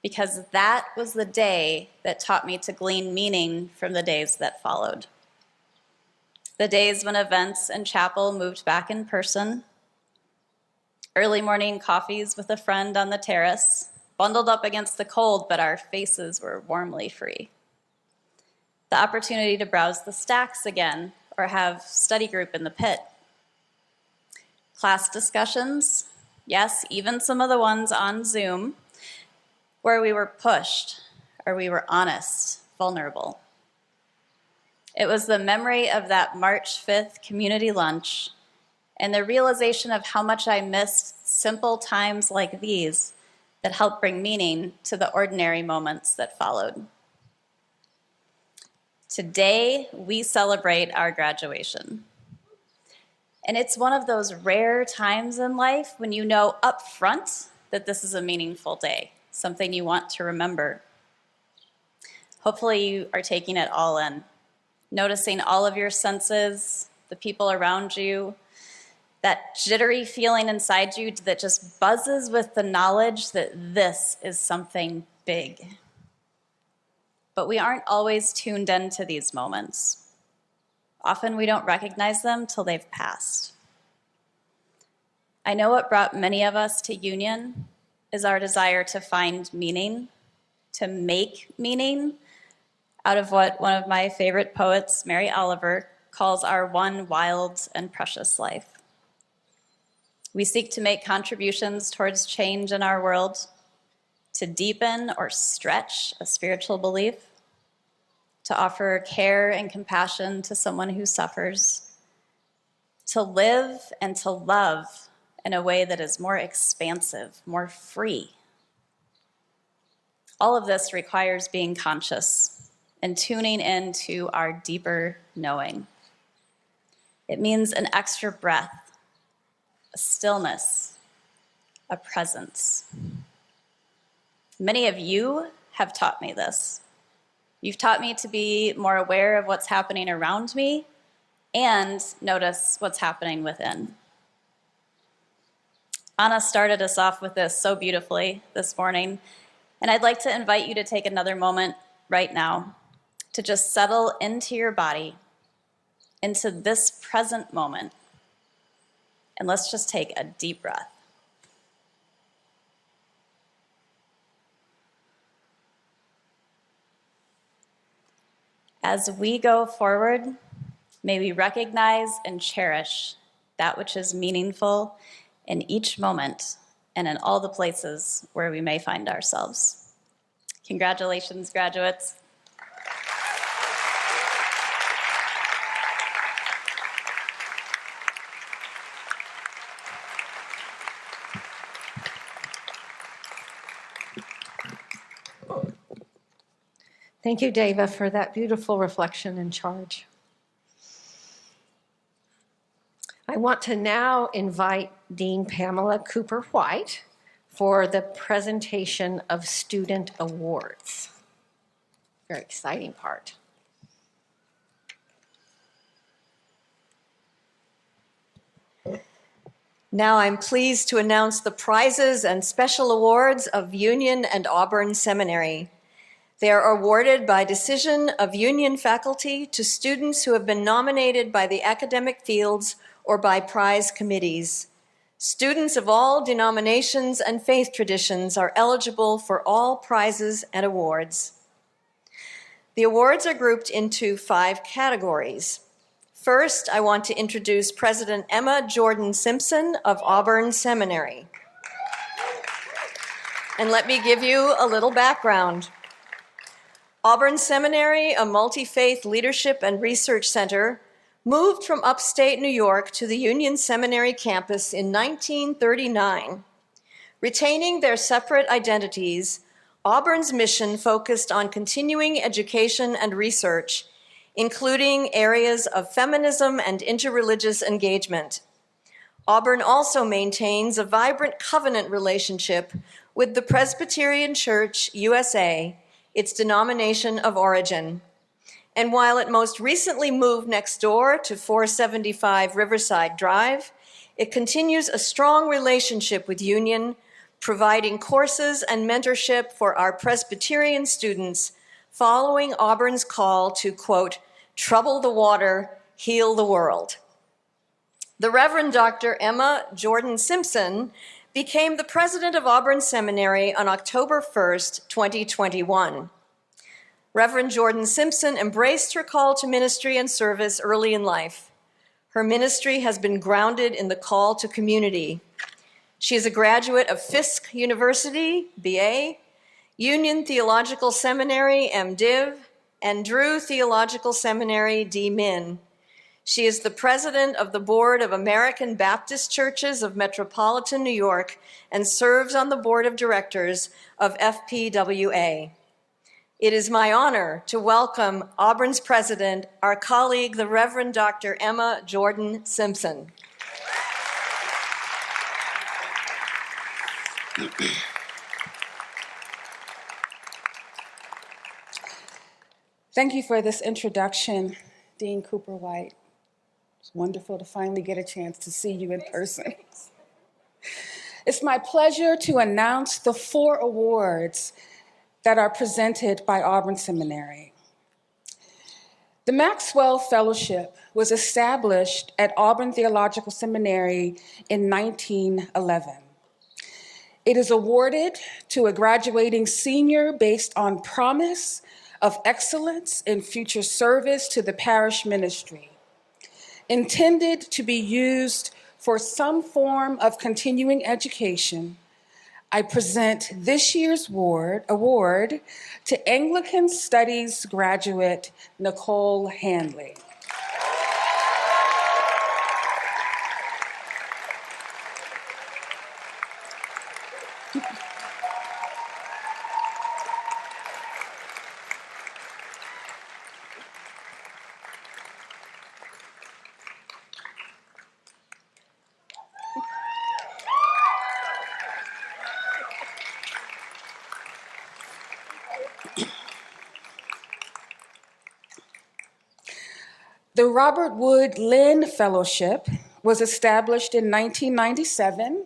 because that was the day that taught me to glean meaning from the days that followed. The days when events and chapel moved back in person, early morning coffees with a friend on the terrace, bundled up against the cold, but our faces were warmly free. The opportunity to browse the stacks again or have study group in the pit. Class discussions, yes, even some of the ones on Zoom, where we were pushed or we were honest, vulnerable. It was the memory of that March 5th community lunch and the realization of how much I missed simple times like these that helped bring meaning to the ordinary moments that followed. Today, we celebrate our graduation. And it's one of those rare times in life when you know up front that this is a meaningful day, something you want to remember. Hopefully you are taking it all in, noticing all of your senses, the people around you, that jittery feeling inside you that just buzzes with the knowledge that this is something big. But we aren't always tuned into these moments. Often we don't recognize them till they've passed. I know what brought many of us to Union is our desire to find meaning, to make meaning out of what one of my favorite poets, Mary Oliver, calls our one wild and precious life. We seek to make contributions towards change in our world, to deepen or stretch a spiritual belief, to offer care and compassion to someone who suffers, to live and to love in a way that is more expansive, more free. All of this requires being conscious and tuning into our deeper knowing. It means an extra breath, a stillness, a presence. Many of you have taught me this. You've taught me to be more aware of what's happening around me and notice what's happening within. Anna started us off with this so beautifully this morning, and I'd like to invite you to take another moment right now to just settle into your body, into this present moment, and let's just take a deep breath. As we go forward, may we recognize and cherish that which is meaningful in each moment and in all the places where we may find ourselves. Congratulations, graduates. Thank you, Deva, for that beautiful reflection and charge. I want to now invite Dean Pamela Cooper White for the presentation of student awards. Very exciting part. Now I'm pleased to announce the prizes and special awards of Union and Auburn Seminary. They are awarded by decision of Union faculty to students who have been nominated by the academic fields or by prize committees. Students of all denominations and faith traditions are eligible for all prizes and awards. The awards are grouped into 5 categories. First, I want to introduce President Emma Jordan Simpson of Auburn Seminary. And let me give you a little background. Auburn Seminary, a multi-faith leadership and research center, moved from upstate New York to the Union Seminary campus in 1939. Retaining their separate identities, Auburn's mission focused on continuing education and research, including areas of feminism and interreligious engagement. Auburn also maintains a vibrant covenant relationship with the Presbyterian Church USA, its denomination of origin. And while it most recently moved next door to 475 Riverside Drive, it continues a strong relationship with Union, providing courses and mentorship for our Presbyterian students following Auburn's call to, quote, trouble the water, heal the world. The Reverend Dr. Emma Jordan Simpson became the president of Auburn Seminary on October 1st, 2021. Reverend Jordan Simpson embraced her call to ministry and service early in life. Her ministry has been grounded in the call to community. She is a graduate of Fisk University, BA, Union Theological Seminary, MDiv, and Drew Theological Seminary, DMin. She is the president of the Board of American Baptist Churches of Metropolitan New York and serves on the board of directors of FPWA. It is my honor to welcome Auburn's president, our colleague, the Reverend Dr. Emma Jordan Simpson. Thank you for this introduction, Dean Cooper White. It's wonderful to finally get a chance to see you in person. It's my pleasure to announce the 4 awards that are presented by Auburn Seminary. The Maxwell Fellowship was established at Auburn Theological Seminary in 1911. It is awarded to a graduating senior based on promise of excellence in future service to the parish ministry, intended to be used for some form of continuing education. I present this year's award to Anglican Studies graduate Nicole Handley. The Robert Wood Lynn Fellowship was established in 1997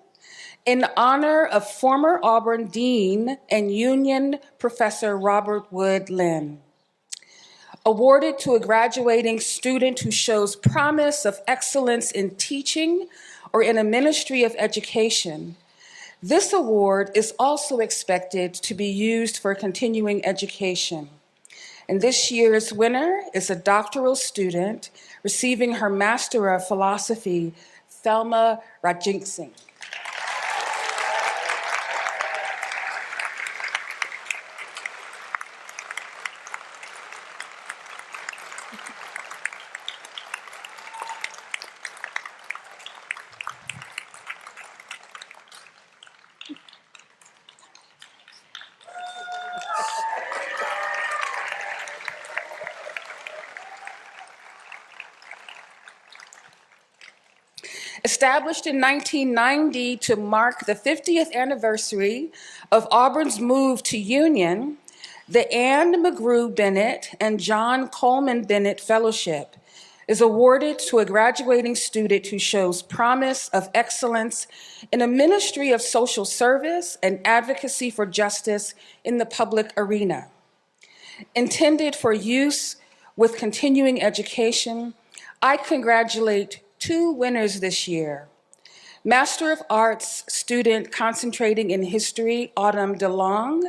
in honor of former Auburn Dean and Union Professor Robert Wood Lynn. Awarded to a graduating student who shows promise of excellence in teaching or in a ministry of education, this award is also expected to be used for continuing education. And this year's winner is a doctoral student receiving her Master of Philosophy, Thelma Rajink Singh. Established in 1990 to mark the 50th anniversary of Auburn's move to Union, the Anne McGrew Bennett and John Coleman Bennett Fellowship is awarded to a graduating student who shows promise of excellence in a ministry of social service and advocacy for justice in the public arena. Intended for use with continuing education, I congratulate two winners this year. Master of Arts student concentrating in history, Autumn DeLong,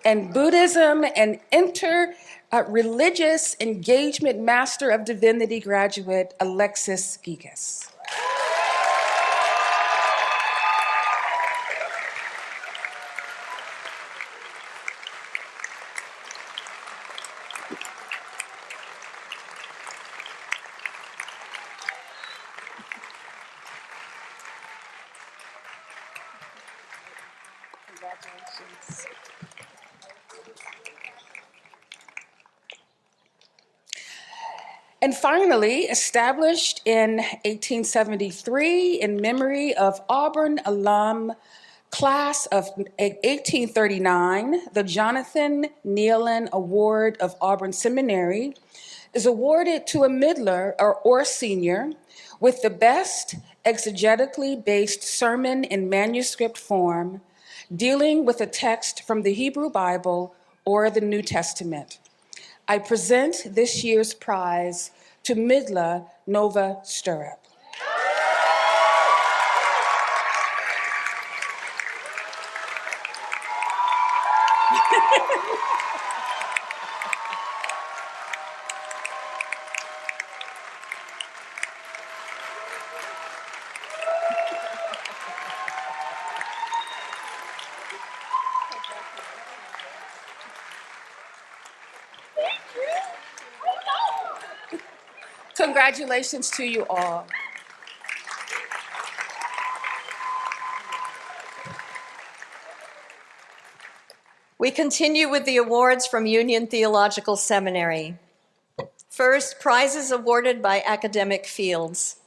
and Buddhism and Interreligious Engagement Master of Divinity graduate, Alexis Gigas. Congratulations. And finally, established in 1873 in memory of Auburn alum class of 1839, the Jonathan Nealon Award of Auburn Seminary is awarded to a middler or senior with the best exegetically based sermon in manuscript form, dealing with a text from the Hebrew Bible or the New Testament. I present this year's prize to Midla Nova Stirrup. Congratulations to you all. We continue with the awards from Union Theological Seminary. First, prizes awarded by academic fields.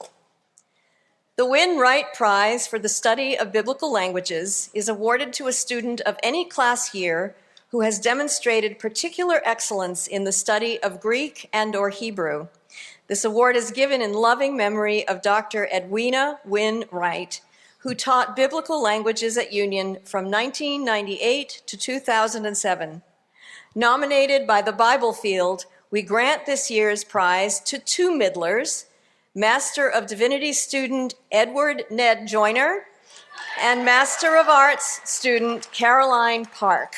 The Win Wright Prize for the study of biblical languages is awarded to a student of any class year who has demonstrated particular excellence in the study of Greek and/or Hebrew. This award is given in loving memory of Dr. Edwina Win Wright, who taught biblical languages at Union from 1998 to 2007. Nominated by the Bible field, we grant this year's prize to two middlers, Master of Divinity student Edward Ned Joyner and Master of Arts student Caroline Park.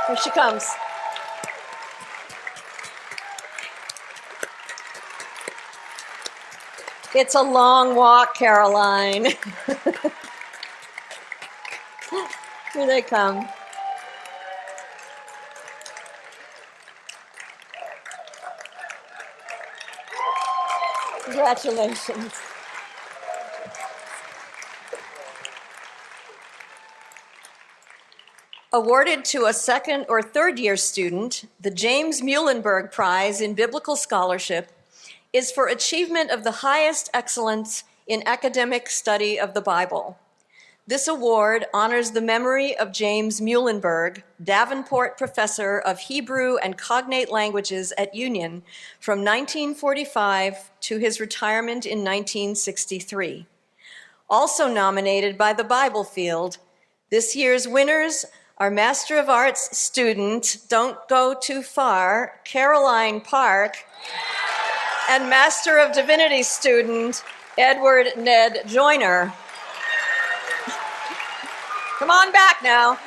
Here she comes. It's a long walk, Caroline. Here they come. Congratulations. Awarded to a second or third year student, the James Muhlenberg Prize in Biblical Scholarship is for achievement of the highest excellence in academic study of the Bible. This award honors the memory of James Muhlenberg, Davenport Professor of Hebrew and Cognate Languages at Union from 1945 to his retirement in 1963. Also nominated by the Bible field, this year's winners are Master of Arts student, don't go too far, Caroline Park, and Master of Divinity student, Edward Ned Joyner. Come on back now.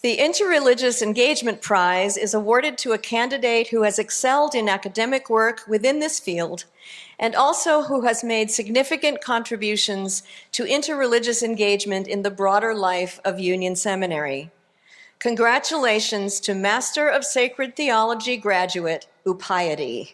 The Interreligious Engagement Prize is awarded to a candidate who has excelled in academic work within this field and also who has made significant contributions to interreligious engagement in the broader life of Union Seminary. Congratulations to Master of Sacred Theology graduate, Upayati.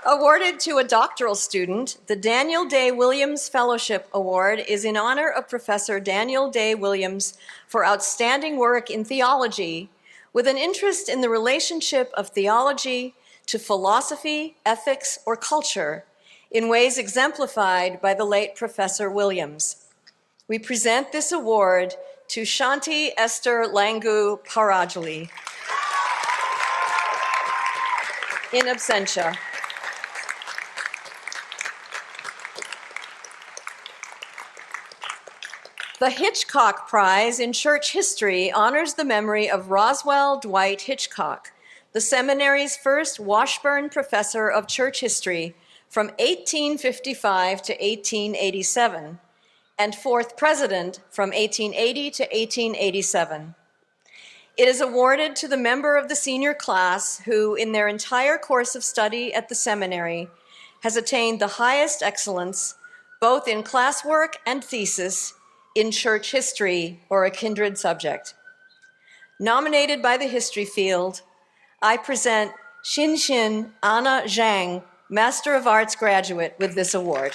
Awarded to a doctoral student, the Daniel Day Williams Fellowship Award is in honor of Professor Daniel Day Williams for outstanding work in theology, with an interest in the relationship of theology to philosophy, ethics, or culture, in ways exemplified by the late Professor Williams. We present this award to Shanti Esther Langu Parajuli, in absentia. The Hitchcock Prize in Church History honors the memory of Roswell Dwight Hitchcock, the seminary's first Washburn Professor of Church History from 1855 to 1887, and fourth President from 1880 to 1887. It is awarded to the member of the senior class who, in their entire course of study at the seminary, has attained the highest excellence, both in classwork and thesis, in church history or a kindred subject. Nominated by the history field, I present Xinxin Anna Zhang, Master of Arts graduate, with this award.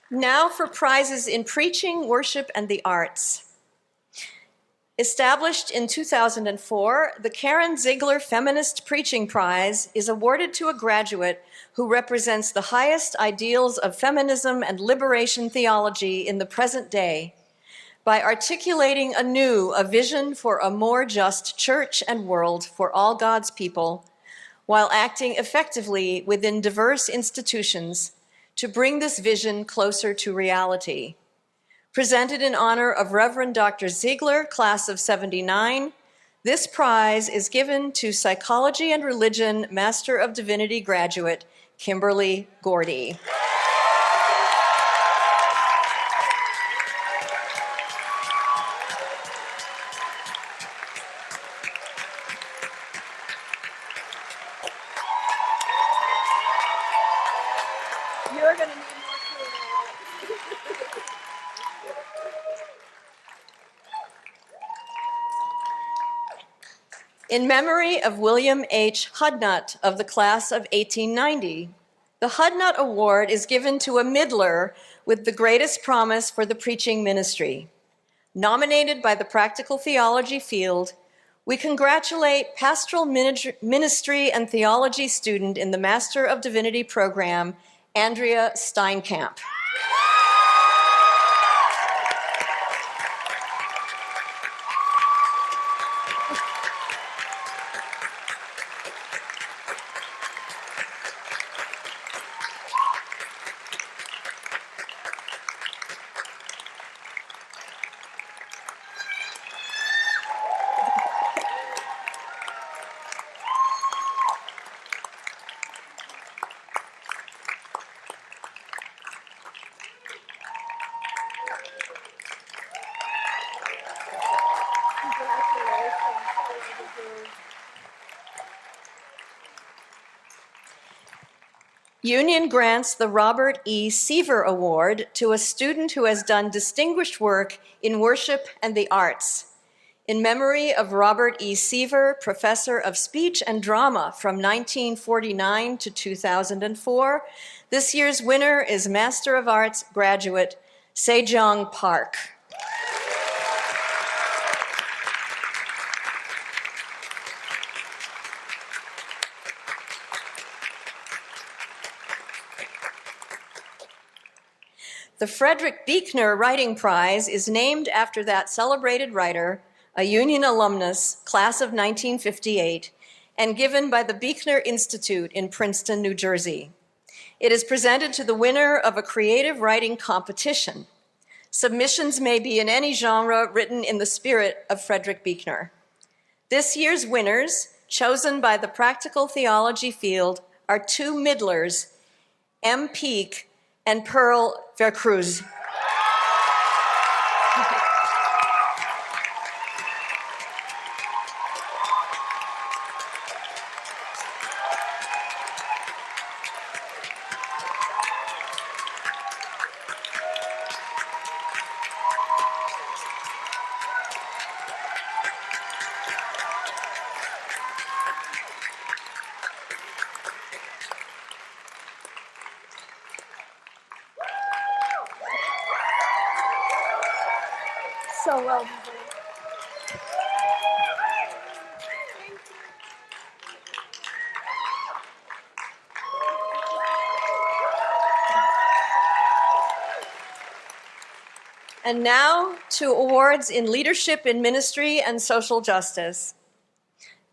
Now for prizes in preaching, worship, and the arts. Established in 2004, the Karen Ziegler Feminist Preaching Prize is awarded to a graduate who represents the highest ideals of feminism and liberation theology in the present day by articulating anew a vision for a more just church and world for all God's people, while acting effectively within diverse institutions to bring this vision closer to reality. Presented in honor of Reverend Dr. Ziegler, class of '79, this prize is given to Psychology and Religion Master of Divinity graduate, Kimberly Gordy. You're going to need more food. In memory of William H. Hudnut of the class of 1890, the Hudnut Award is given to a middler with the greatest promise for the preaching ministry. Nominated by the practical theology field, we congratulate pastoral ministry and theology student in the Master of Divinity program, Andrea Steinkamp. Union grants the Robert E. Seaver Award to a student who has done distinguished work in worship and the arts. In memory of Robert E. Seaver, Professor of Speech and Drama from 1949 to 2004, this year's winner is Master of Arts graduate Sejong Park. The Frederick Buechner Writing Prize is named after that celebrated writer, a Union alumnus, class of 1958, and given by the Buechner Institute in Princeton, New Jersey. It is presented to the winner of a creative writing competition. Submissions may be in any genre written in the spirit of Frederick Buechner. This year's winners, chosen by the practical theology field, are two middlers, M. Peake and Pearl Vercruz. So well deserved. And now to awards in leadership in ministry and social justice.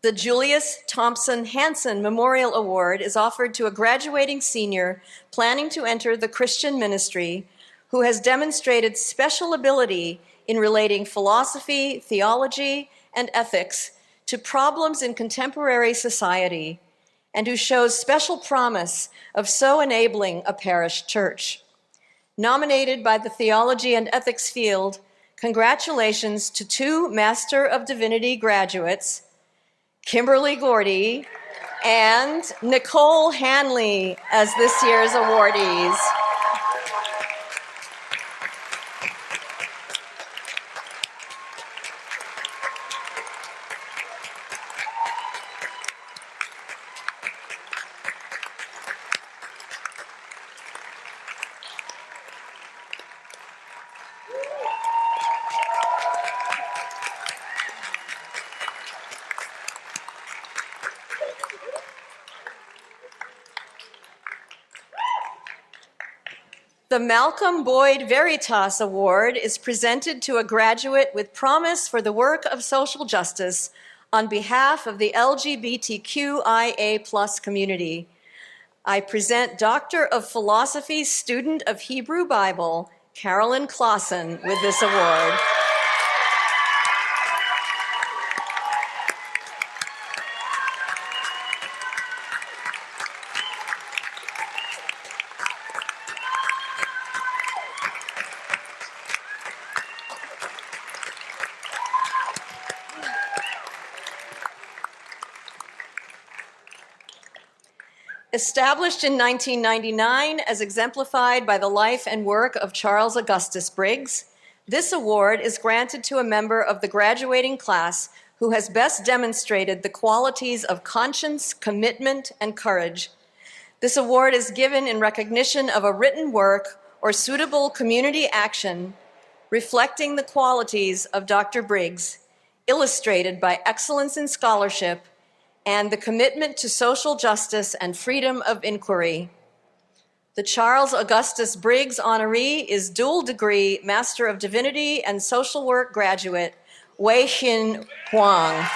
The Julius Thompson Hansen Memorial Award is offered to a graduating senior planning to enter the Christian ministry who has demonstrated special ability in relating philosophy, theology, and ethics to problems in contemporary society, and who shows special promise of so enabling a parish church. Nominated by the theology and ethics field, congratulations to two Master of Divinity graduates, Kimberly Gordy and Nicole Hanley, as this year's awardees. The Malcolm Boyd Veritas Award is presented to a graduate with promise for the work of social justice on behalf of the LGBTQIA+ community. I present Doctor of Philosophy, student of Hebrew Bible, Carolyn Clausen, with this award. Established in 1999 as exemplified by the life and work of Charles Augustus Briggs, this award is granted to a member of the graduating class who has best demonstrated the qualities of conscience, commitment, and courage. This award is given in recognition of a written work or suitable community action reflecting the qualities of Dr. Briggs, illustrated by excellence in scholarship and the commitment to social justice and freedom of inquiry. The Charles Augustus Briggs honoree is dual degree Master of Divinity and Social Work graduate Wei-Shin Huang.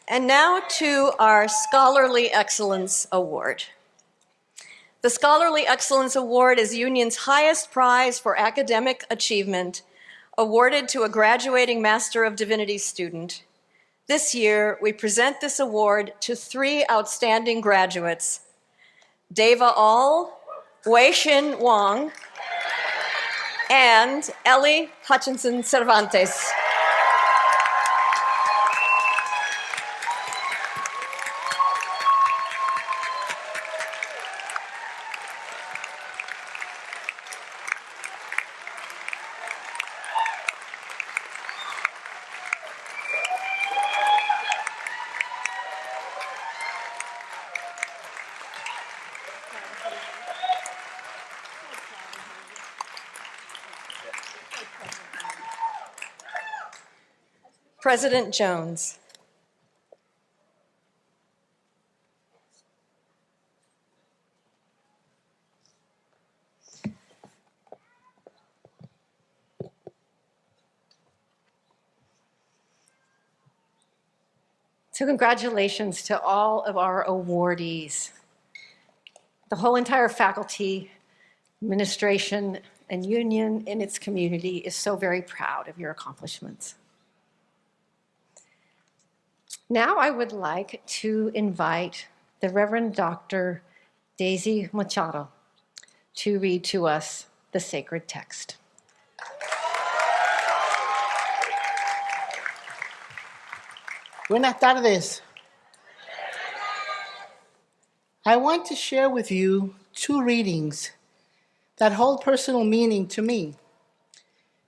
And now to our Scholarly Excellence Award. The Scholarly Excellence Award is Union's highest prize for academic achievement, awarded to a graduating Master of Divinity student. This year, we present this award to 3 outstanding graduates: Deva All, Wei-Shin Wang, and Ellie Hutchinson Cervantes. President Jones. So congratulations to all of our awardees. The whole entire faculty, administration, and union in its community is so very proud of your accomplishments. Now I would like to invite the Reverend Dr. Daisy Machado to read to us the sacred text. Buenas tardes. I want to share with you 2 readings that hold personal meaning to me.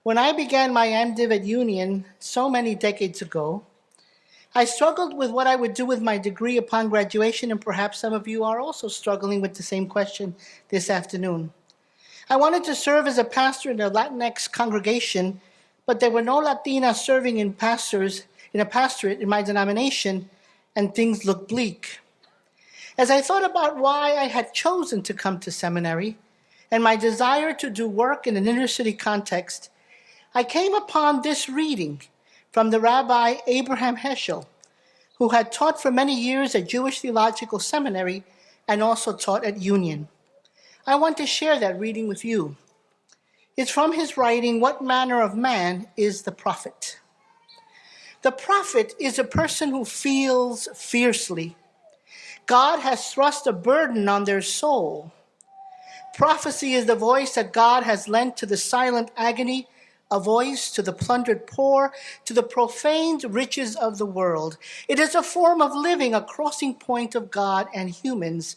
When I began my MDiv at Union so many decades ago, I struggled with what I would do with my degree upon graduation, and perhaps some of you are also struggling with the same question this afternoon. I wanted to serve as a pastor in a Latinx congregation, but there were no Latinas serving in a pastorate in my denomination, and things looked bleak. As I thought about why I had chosen to come to seminary and my desire to do work in an inner city context, I came upon this reading from the Rabbi Abraham Heschel, who had taught for many years at Jewish Theological Seminary and also taught at Union. I want to share that reading with you. It's from his writing, What Manner of Man is the Prophet? The prophet is a person who feels fiercely. God has thrust a burden on their soul. Prophecy is the voice that God has lent to the silent agony, a voice to the plundered poor, to the profaned riches of the world. It is a form of living, a crossing point of God and humans.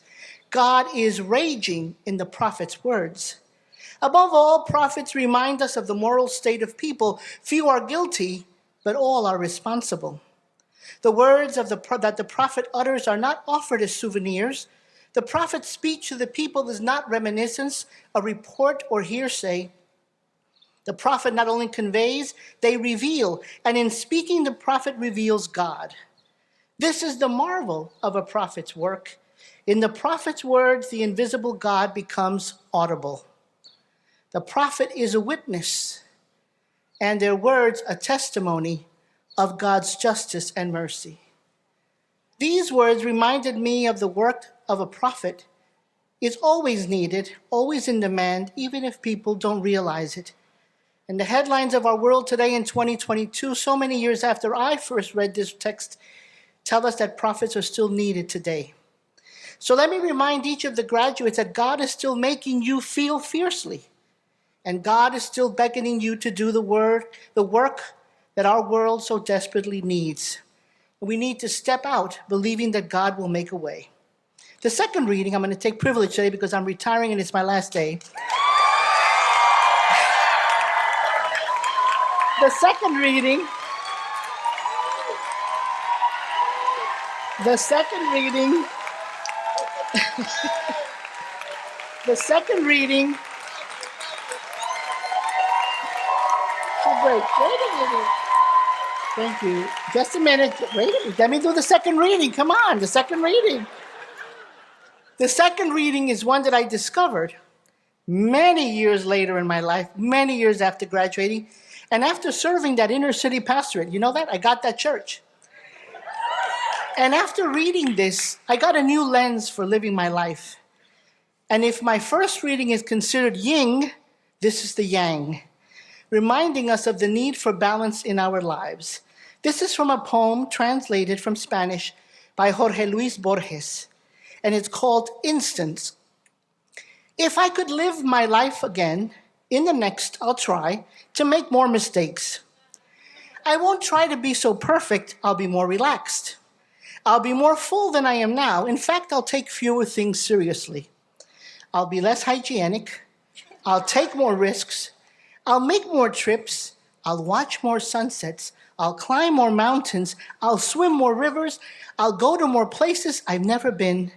God is raging in the prophet's words. Above all, prophets remind us of the moral state of people. Few are guilty, but all are responsible. The words that the prophet utters are not offered as souvenirs. The prophet's speech to the people is not reminiscence, a report, or hearsay. The prophet not only conveys, they reveal, and in speaking, the prophet reveals God. This is the marvel of a prophet's work. In the prophet's words, the invisible God becomes audible. The prophet is a witness, and their words a testimony of God's justice and mercy. These words reminded me of the work of a prophet is always needed, always in demand, even if people don't realize it. In the headlines of our world today in 2022, so many years after I first read this text, tell us that prophets are still needed today. So let me remind each of the graduates that God is still making you feel fiercely. And God is still beckoning you to do the work that our world so desperately needs. We need to step out believing that God will make a way. The second reading, I'm going to take privilege today because I'm retiring and it's my last day. The second reading, the second reading oh, wait a minute. Thank you. Just a minute. Wait a minute. Let me do the second reading. Come on, the second reading. The second reading is one that I discovered many years later in my life, many years after graduating, and after serving that inner city pastorate. You know that? I got that church. And after reading this, I got a new lens for living my life. And if my first reading is considered yin, this is the yang, reminding us of the need for balance in our lives. This is from a poem translated from Spanish by Jorge Luis Borges, and it's called Instance. If I could live my life again, in the next I'll try to make more mistakes. I won't try to be so perfect, I'll be more relaxed. I'll be more full than I am now. In fact, I'll take fewer things seriously. I'll be less hygienic. I'll take more risks. I'll make more trips. I'll watch more sunsets. I'll climb more mountains. I'll swim more rivers. I'll go to more places I've never been.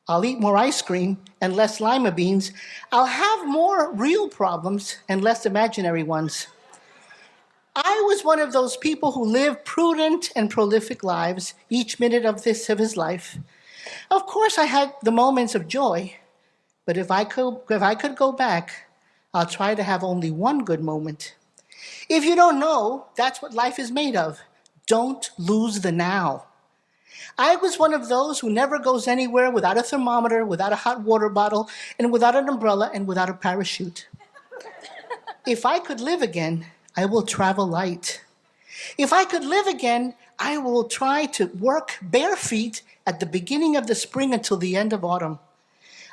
I'll eat more ice cream and less lima beans. I'll have more real problems and less imaginary ones. I was one of those people who lived prudent and prolific lives each minute of his life. Of course, I had the moments of joy, but if I could go back, I'll try to have only one good moment. If you don't know, that's what life is made of. Don't lose the now. I was one of those who never goes anywhere without a thermometer, without a hot water bottle, and without an umbrella, and without a parachute. If I could live again, I will travel light. If I could live again, I will try to work bare feet at the beginning of the spring until the end of autumn.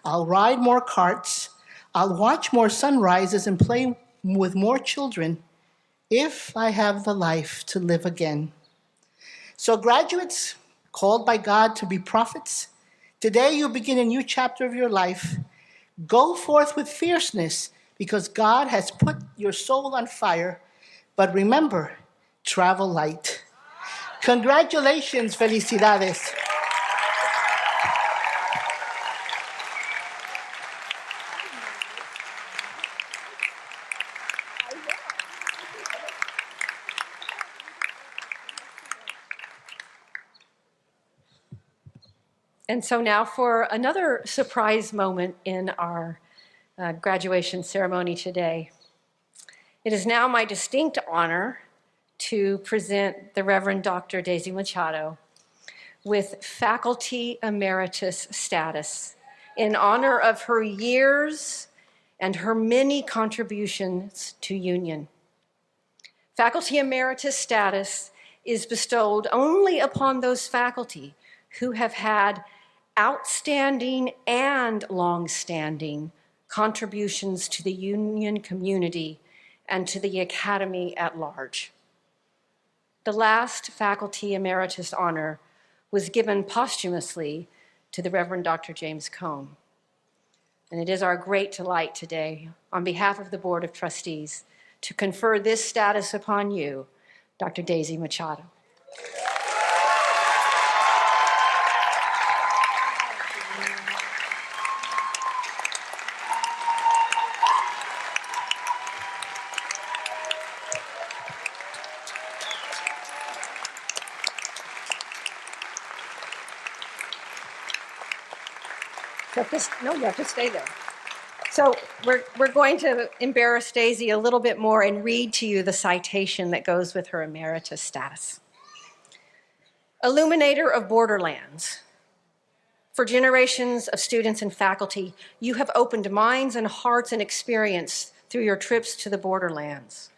I'll ride more carts. I'll watch more sunrises and play with more children if I have the life to live again. So graduates, called by God to be prophets, today you begin a new chapter of your life. Go forth with fierceness because God has put your soul on fire. But remember, travel light. Congratulations, felicidades. And so now for another surprise moment in our graduation ceremony today. It is now my distinct honor to present the Reverend Dr. Daisy Machado with Faculty Emeritus status in honor of her years and her many contributions to Union. Faculty Emeritus status is bestowed only upon those faculty who have had outstanding and long-standing contributions to the Union community and to the Academy at large. The last Faculty Emeritus honor was given posthumously to the Reverend Dr. James Cone. And it is our great delight today, on behalf of the Board of Trustees, to confer this status upon you, Dr. Daisy Machado. No, you have to stay there. So we're going to embarrass Daisy a little bit more and read to you the citation that goes with her emeritus status. Illuminator of borderlands. For generations of students and faculty, you have opened minds and hearts and experience through your trips to the borderlands,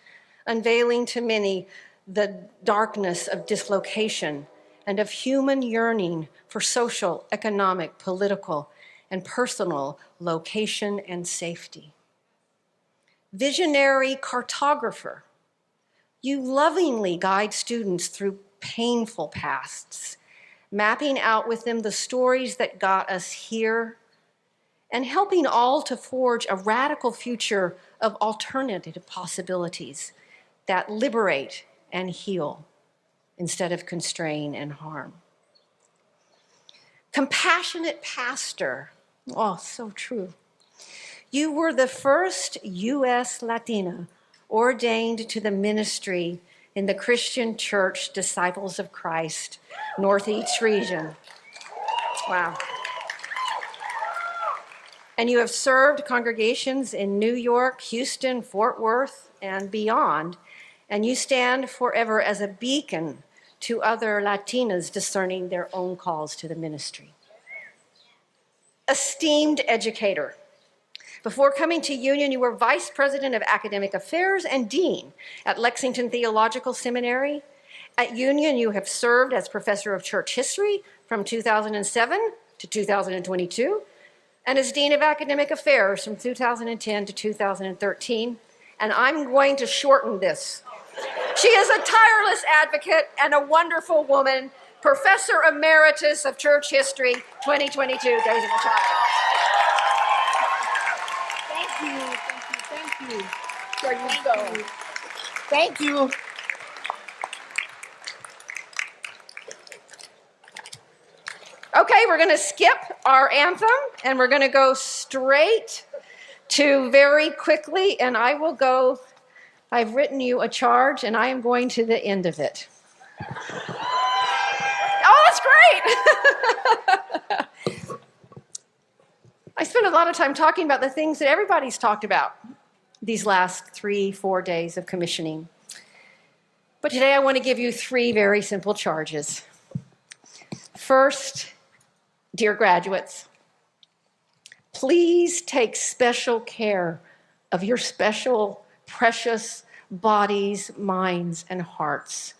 unveiling to many the darkness of dislocation and of human yearning for social, economic, political, and personal location and safety. Visionary cartographer, you lovingly guide students through painful pasts, mapping out with them the stories that got us here, and helping all to forge a radical future of alternative possibilities that liberate and heal instead of constrain and harm. Compassionate pastor, oh, so true. You were the first U.S. Latina ordained to the ministry in the Christian Church Disciples of Christ, Northeast region. Wow. And you have served congregations in New York, Houston, Fort Worth, and beyond, and you stand forever as a beacon to other Latinas discerning their own calls to the ministry. Esteemed educator, before coming to Union, you were Vice President of Academic Affairs and Dean at Lexington Theological Seminary. At Union, you have served as Professor of Church History from 2007 to 2022, and as Dean of Academic Affairs from 2010 to 2013. And I'm going to shorten this. She is a tireless advocate and a wonderful woman, Professor Emeritus of Church History, 2022, Daisy Machado. Thank you. There you go. Thank you. Okay, we're going to skip our anthem and we're going to go straight to very quickly, and I will go, I've written you a charge and I am going to the end of it. Oh, that's great. I spent a lot of time talking about the things that everybody's talked about these last 3-4 days of commissioning. But today I want to give you 3 very simple charges. First, dear graduates, please take special care of your special, precious bodies, minds, and hearts,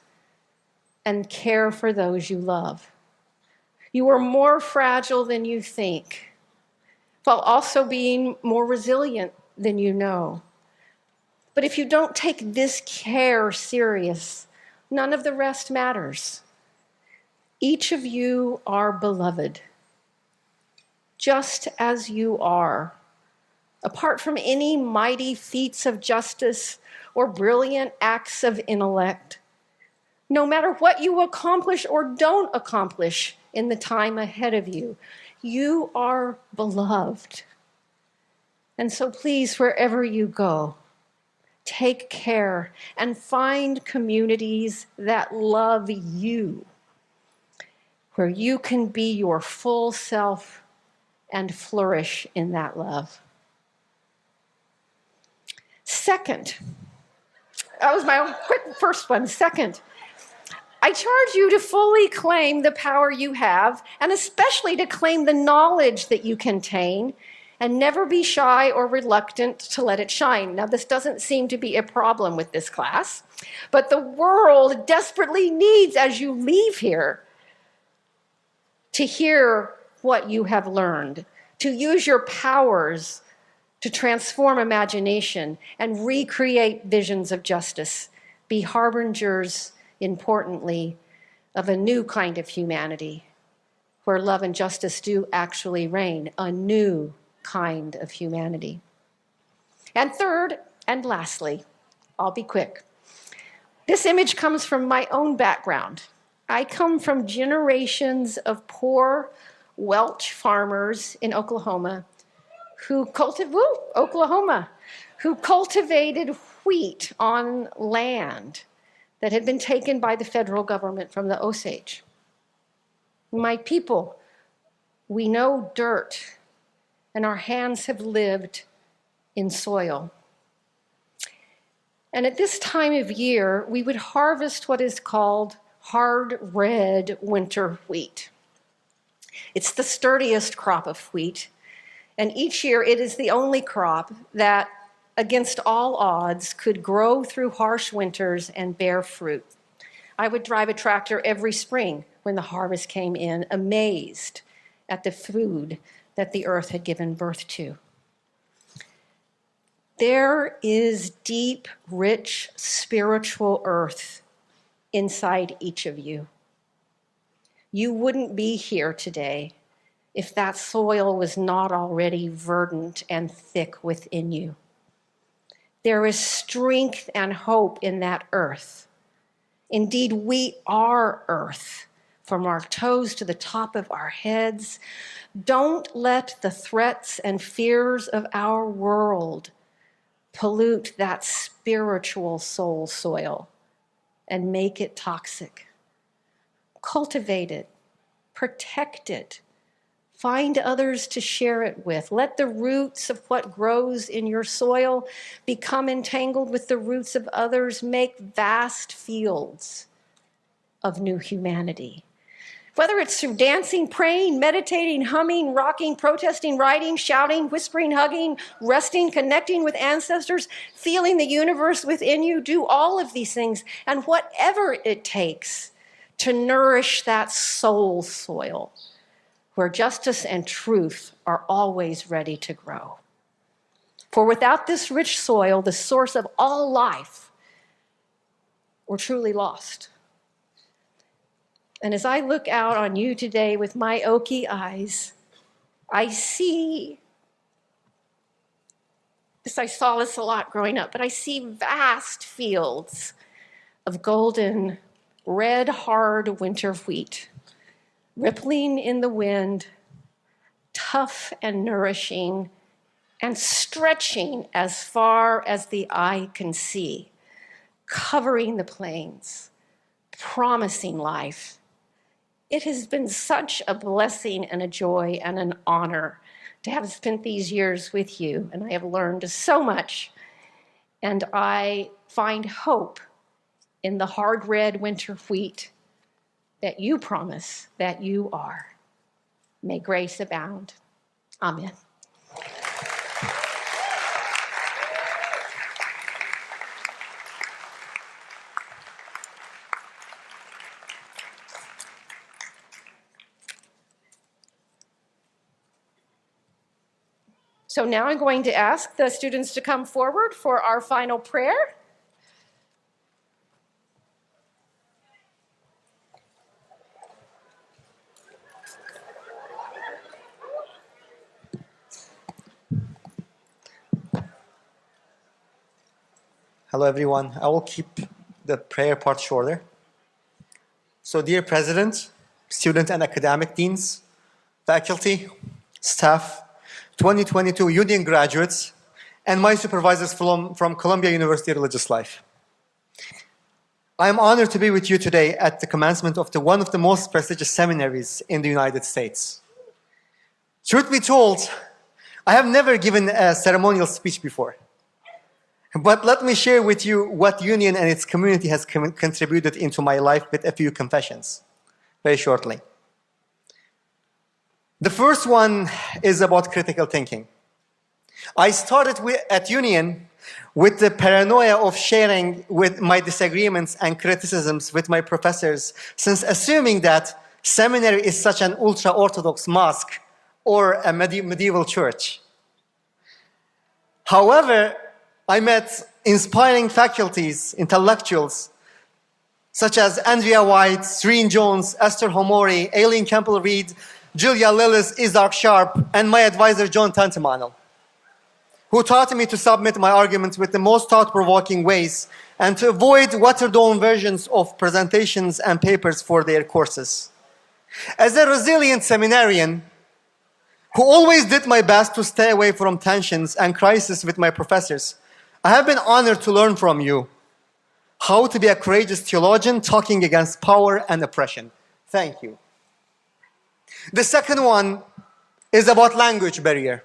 and care for those you love. You are more fragile than you think, while also being more resilient than you know. But if you don't take this care serious, none of the rest matters. Each of you are beloved, just as you are, apart from any mighty feats of justice or brilliant acts of intellect. No matter what you accomplish or don't accomplish in the time ahead of you, you are beloved. And so please, wherever you go, take care and find communities that love you, where you can be your full self and flourish in that love. Second, that was my quick first one. Second, I charge you to fully claim the power you have, and especially to claim the knowledge that you contain, and never be shy or reluctant to let it shine. Now, this doesn't seem to be a problem with this class, but the world desperately needs, as you leave here, to hear what you have learned, to use your powers to transform imagination and recreate visions of justice, be harbingers, importantly, of a new kind of humanity where love and justice do actually reign, a new kind of humanity. And third, and lastly, I'll be quick. This image comes from my own background. I come from generations of poor Welch farmers in Oklahoma who cultivated wheat on land that had been taken by the federal government from the Osage. My people, we know dirt, and our hands have lived in soil. And at this time of year, we would harvest what is called hard red winter wheat. It's the sturdiest crop of wheat, and each year it is the only crop that, against all odds, could grow through harsh winters and bear fruit. I would drive a tractor every spring when the harvest came in, amazed at the food that the earth had given birth to. There is deep, rich, spiritual earth inside each of you. You wouldn't be here today if that soil was not already verdant and thick within you. There is strength and hope in that earth. Indeed, we are earth, from our toes to the top of our heads. Don't let the threats and fears of our world pollute that spiritual soul soil and make it toxic. Cultivate it, protect it, find others to share it with. Let the roots of what grows in your soil become entangled with the roots of others. Make vast fields of new humanity. Whether it's through dancing, praying, meditating, humming, rocking, protesting, writing, shouting, whispering, hugging, resting, connecting with ancestors, feeling the universe within you, do all of these things, and whatever it takes to nourish that soul soil where justice and truth are always ready to grow. For without this rich soil, the source of all life, we're truly lost. And as I look out on you today with my oaky eyes, I see this. I saw this a lot growing up, but I see vast fields of golden, red, hard winter wheat, rippling in the wind, tough and nourishing, and stretching as far as the eye can see, covering the plains, promising life. It has been such a blessing and a joy and an honor to have spent these years with you, and I have learned so much. And I find hope in the hard red winter wheat that you promise that you are. May grace abound. Amen. So now I'm going to ask the students to come forward for our final prayer. Hello, everyone. I will keep the prayer part shorter. So, dear President, student and academic deans, faculty, staff, 2022 Union graduates, and my supervisors from Columbia University Religious Life. I am honored to be with you today at the commencement of one of the most prestigious seminaries in the United States. Truth be told, I have never given a ceremonial speech before. But let me share with you what Union and its community has contributed into my life with a few confessions, very shortly. The first one is about critical thinking. I started at Union with the paranoia of sharing with my disagreements and criticisms with my professors, since assuming that seminary is such an ultra-Orthodox mosque or a medieval church. However, I met inspiring faculties, intellectuals, such as Andrea White, Serene Jones, Esther Homori, Aileen Campbell-Reid, Julia Lillis, Isaac Sharp, and my advisor, John Tantamano, who taught me to submit my arguments with the most thought-provoking ways and to avoid watered-down versions of presentations and papers for their courses. As a resilient seminarian who always did my best to stay away from tensions and crises with my professors, I have been honored to learn from you how to be a courageous theologian talking against power and oppression. Thank you. The second one is about language barrier.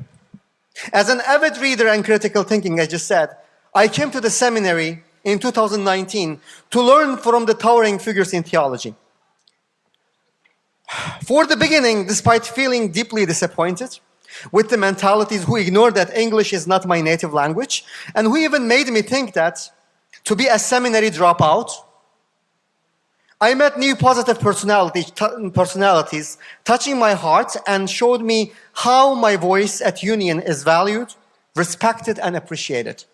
As an avid reader and critical thinking, I just said, I came to the seminary in 2019 to learn from the towering figures in theology. For the beginning, despite feeling deeply disappointed with the mentalities who ignored that English is not my native language, and who even made me think that to be a seminary dropout, I met new positive personalities touching my heart and showed me how my voice at Union is valued, respected, and appreciated.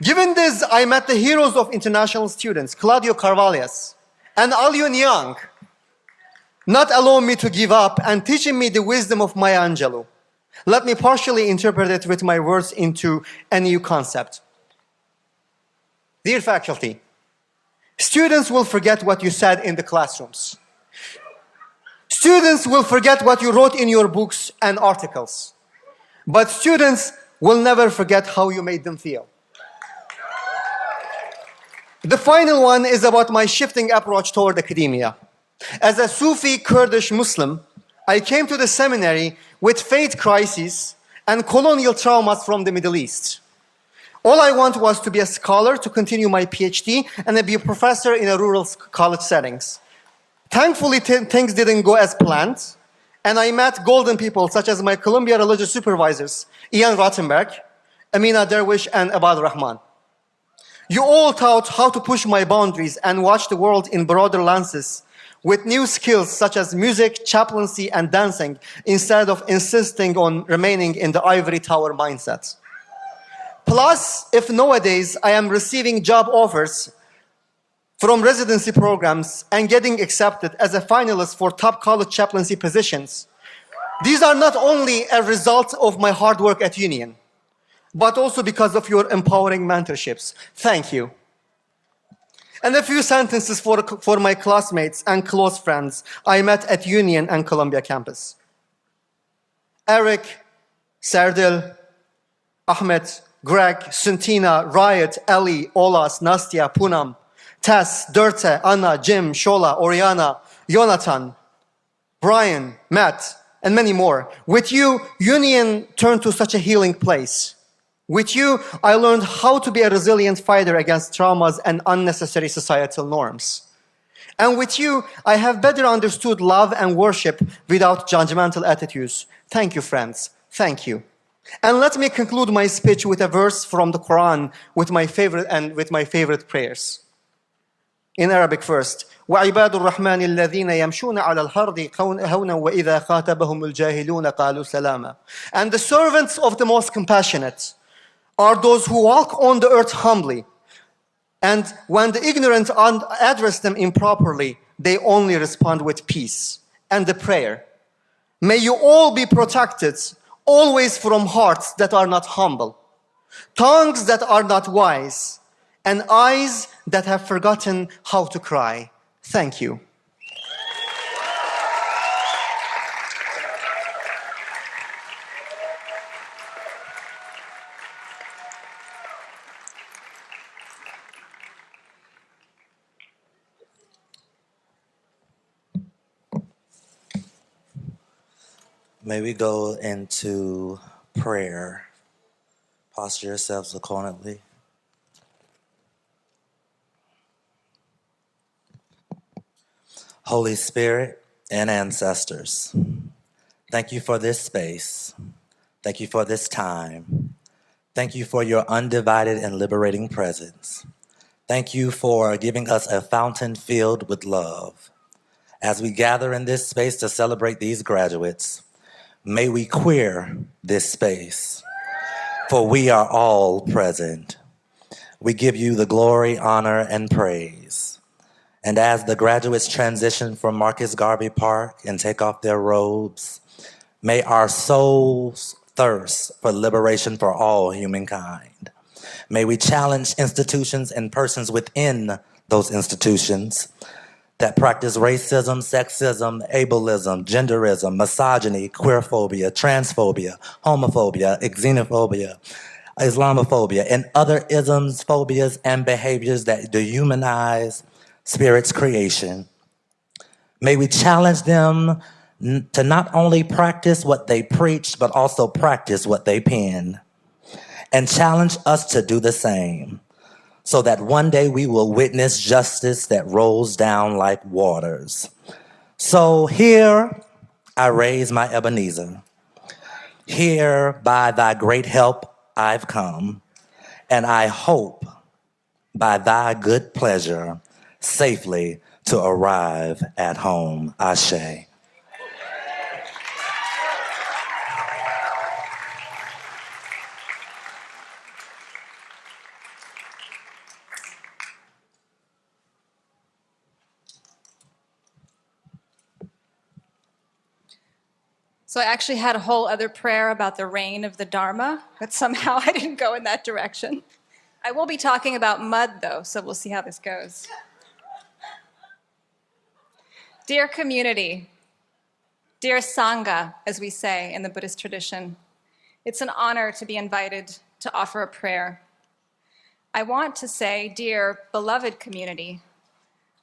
Given this, I met the heroes of international students, Claudio Carvalhas and Alyun Yang, not allowing me to give up and teaching me the wisdom of Maya Angelou. Let me partially interpret it with my words into a new concept. Dear faculty, students will forget what you said in the classrooms. Students will forget what you wrote in your books and articles. But students will never forget how you made them feel. The final one is about my shifting approach toward academia. As a Sufi Kurdish Muslim, I came to the seminary with faith crises and colonial traumas from the Middle East. All I want was to be a scholar, to continue my PhD, and to be a professor in a rural college settings. Thankfully, things didn't go as planned, and I met golden people such as my Columbia religious supervisors, Ian Rottenberg, Amina Derwish, and Abad Rahman. You all taught how to push my boundaries and watch the world in broader lenses with new skills such as music, chaplaincy, and dancing, instead of insisting on remaining in the ivory tower mindset. Plus, if nowadays I am receiving job offers from residency programs and getting accepted as a finalist for top college chaplaincy positions, these are not only a result of my hard work at Union, but also because of your empowering mentorships. Thank you. And a few sentences for my classmates and close friends I met at Union and Columbia campus. Eric, Sardil, Ahmed, Greg, Suntina, Riot, Ellie, Olas, Nastya, Punam, Tess, Dirte, Anna, Jim, Shola, Oriana, Jonathan, Brian, Matt, and many more. With you, Union turned to such a healing place. With you, I learned how to be a resilient fighter against traumas and unnecessary societal norms. And with you, I have better understood love and worship without judgmental attitudes. Thank you, friends. Thank you. And let me conclude my speech with a verse from the Quran with my favorite prayers. In Arabic first. وعباد الرحمن الذين يمشون على الأرض هونا وإذا خاطبهم الجاهلون قالوا سلاما. And the servants of the most compassionate are those who walk on the earth humbly. And when the ignorant address them improperly, they only respond with peace. And the prayer. May you all be protected always from hearts that are not humble, tongues that are not wise, and eyes that have forgotten how to cry. Thank you. May we go into prayer. Posture yourselves accordingly. Holy Spirit and ancestors, thank you for this space. Thank you for this time. Thank you for your undivided and liberating presence. Thank you for giving us a fountain filled with love. As we gather in this space to celebrate these graduates, may we queer this space, for we are all present. We give you the glory, honor, and praise. And as the graduates transition from Marcus Garvey Park and take off their robes, may our souls thirst for liberation for all humankind. May we challenge institutions and persons within those institutions that practice racism, sexism, ableism, genderism, misogyny, queerphobia, transphobia, homophobia, xenophobia, Islamophobia, and other isms, phobias, and behaviors that dehumanize Spirit's creation. May we challenge them to not only practice what they preach, but also practice what they pen, and challenge us to do the same, so that one day we will witness justice that rolls down like waters. So here I raise my Ebenezer. Here by thy great help I've come, and I hope by thy good pleasure safely to arrive at home. Ashe. So I actually had a whole other prayer about the reign of the Dharma, but somehow I didn't go in that direction. I will be talking about mud, though, so we'll see how this goes. Dear community, dear Sangha, as we say in the Buddhist tradition, it's an honor to be invited to offer a prayer. I want to say, dear beloved community,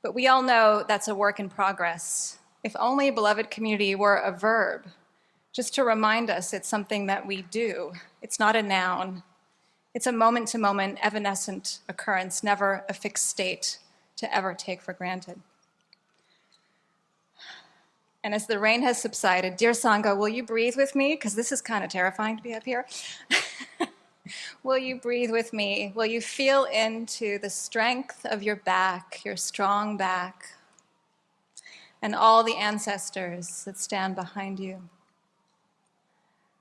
but we all know that's a work in progress. If only beloved community were a verb, just to remind us it's something that we do. It's not a noun. It's a moment-to-moment, evanescent occurrence, never a fixed state to ever take for granted. And as the rain has subsided, dear Sangha, will you breathe with me? Because this is kind of terrifying to be up here. Will you breathe with me? Will you feel into the strength of your back, your strong back, and all the ancestors that stand behind you?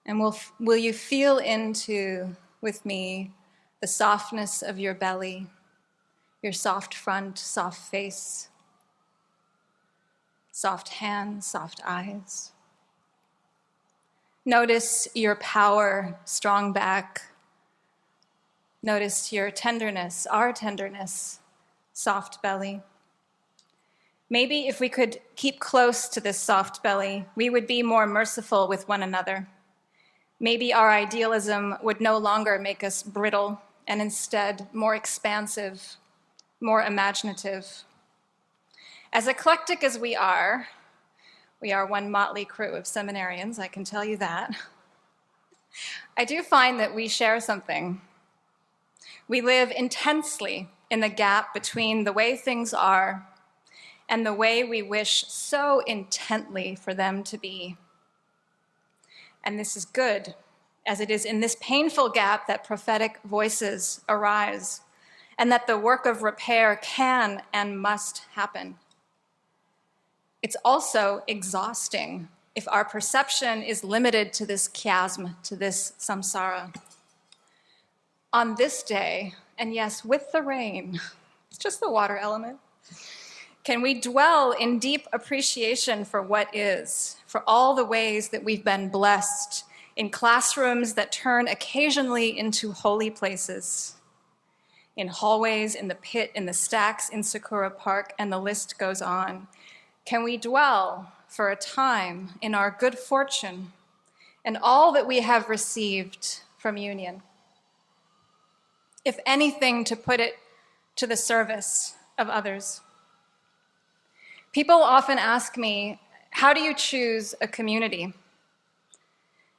And will you feel into, with me, the softness of your belly, your soft front, soft face, soft hands, soft eyes? Notice your power, strong back. Notice your tenderness, our tenderness, soft belly. Maybe if we could keep close to this soft belly, we would be more merciful with one another. Maybe our idealism would no longer make us brittle and instead more expansive, more imaginative. As eclectic as we are one motley crew of seminarians, I can tell you that. I do find that we share something. We live intensely in the gap between the way things are and the way we wish so intently for them to be. And this is good, as it is in this painful gap that prophetic voices arise, and that the work of repair can and must happen. It's also exhausting if our perception is limited to this chiasm, to this samsara. On this day, and yes, with the rain, it's just the water element, can we dwell in deep appreciation for what is, for all the ways that we've been blessed in classrooms that turn occasionally into holy places, in hallways, in the pit, in the stacks, in Sakura Park, and the list goes on. Can we dwell for a time in our good fortune and all that we have received from union? If anything, to put it to the service of others. People often ask me, how do you choose a community?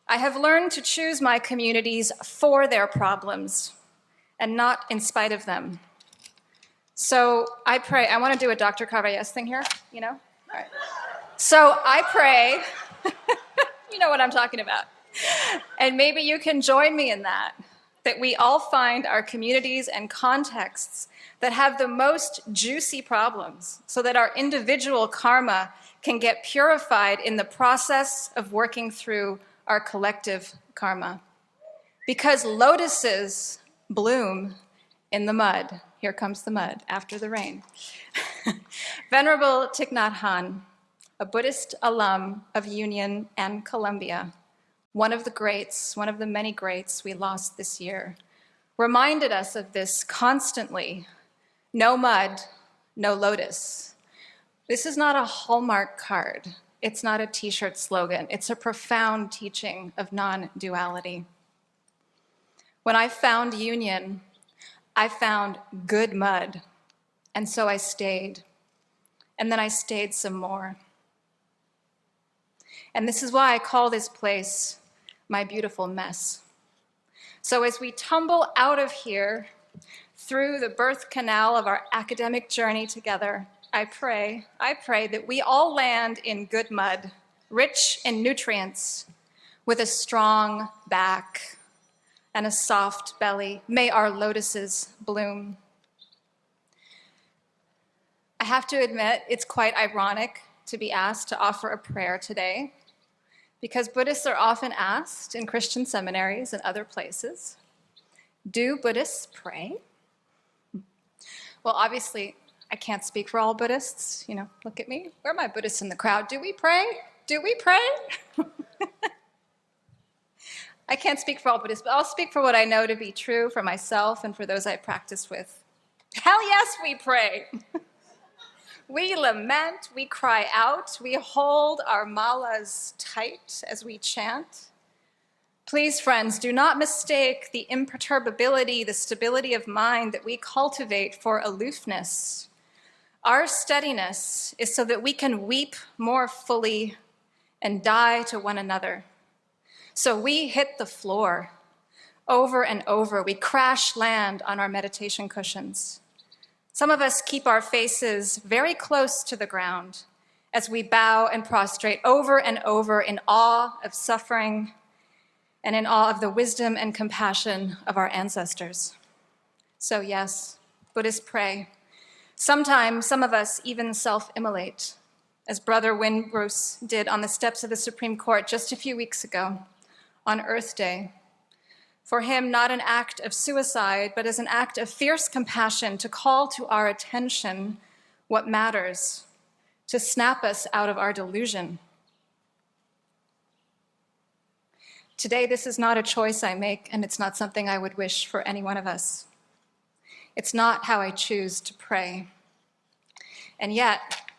I have learned to choose my communities for their problems and not in spite of them. So I pray, I want to do a Dr. Carvalles thing here, you know? All right. So I pray, you know what I'm talking about. And maybe you can join me in that we all find our communities and contexts that have the most juicy problems so that our individual karma can get purified in the process of working through our collective karma. Because lotuses bloom in the mud. Here comes the mud after the rain. Venerable Thich Nhat Hanh, a Buddhist alum of Union and Columbia, one of the greats, one of the many greats we lost this year, reminded us of this constantly. No mud, no lotus. This is not a Hallmark card. It's not a t-shirt slogan. It's a profound teaching of non-duality. When I found union, I found good mud, and so I stayed. And then I stayed some more. And this is why I call this place my beautiful mess. So as we tumble out of here through the birth canal of our academic journey together, I pray that we all land in good mud, rich in nutrients, with a strong back and a soft belly. May our lotuses bloom. I have to admit, it's quite ironic to be asked to offer a prayer today, because Buddhists are often asked in Christian seminaries and other places, do Buddhists pray? Well, obviously, I can't speak for all Buddhists. You know, look at me. Where are my Buddhists in the crowd? Do we pray? Do we pray? I can't speak for all Buddhists, but I'll speak for what I know to be true for myself and for those I practice with. Hell yes, we pray. We lament, we cry out, we hold our malas tight as we chant. Please, friends, do not mistake the imperturbability, the stability of mind that we cultivate for aloofness. Our steadiness is so that we can weep more fully and die to one another. So we hit the floor over and over. We crash land on our meditation cushions. Some of us keep our faces very close to the ground as we bow and prostrate over and over in awe of suffering and in awe of the wisdom and compassion of our ancestors. So yes, Buddhists pray. Sometimes some of us even self-immolate, as Brother Windbruce did on the steps of the Supreme Court just a few weeks ago on Earth Day. For him, not an act of suicide, but as an act of fierce compassion to call to our attention what matters, to snap us out of our delusion. Today, this is not a choice I make, and it's not something I would wish for any one of us. It's not how I choose to pray. And yet,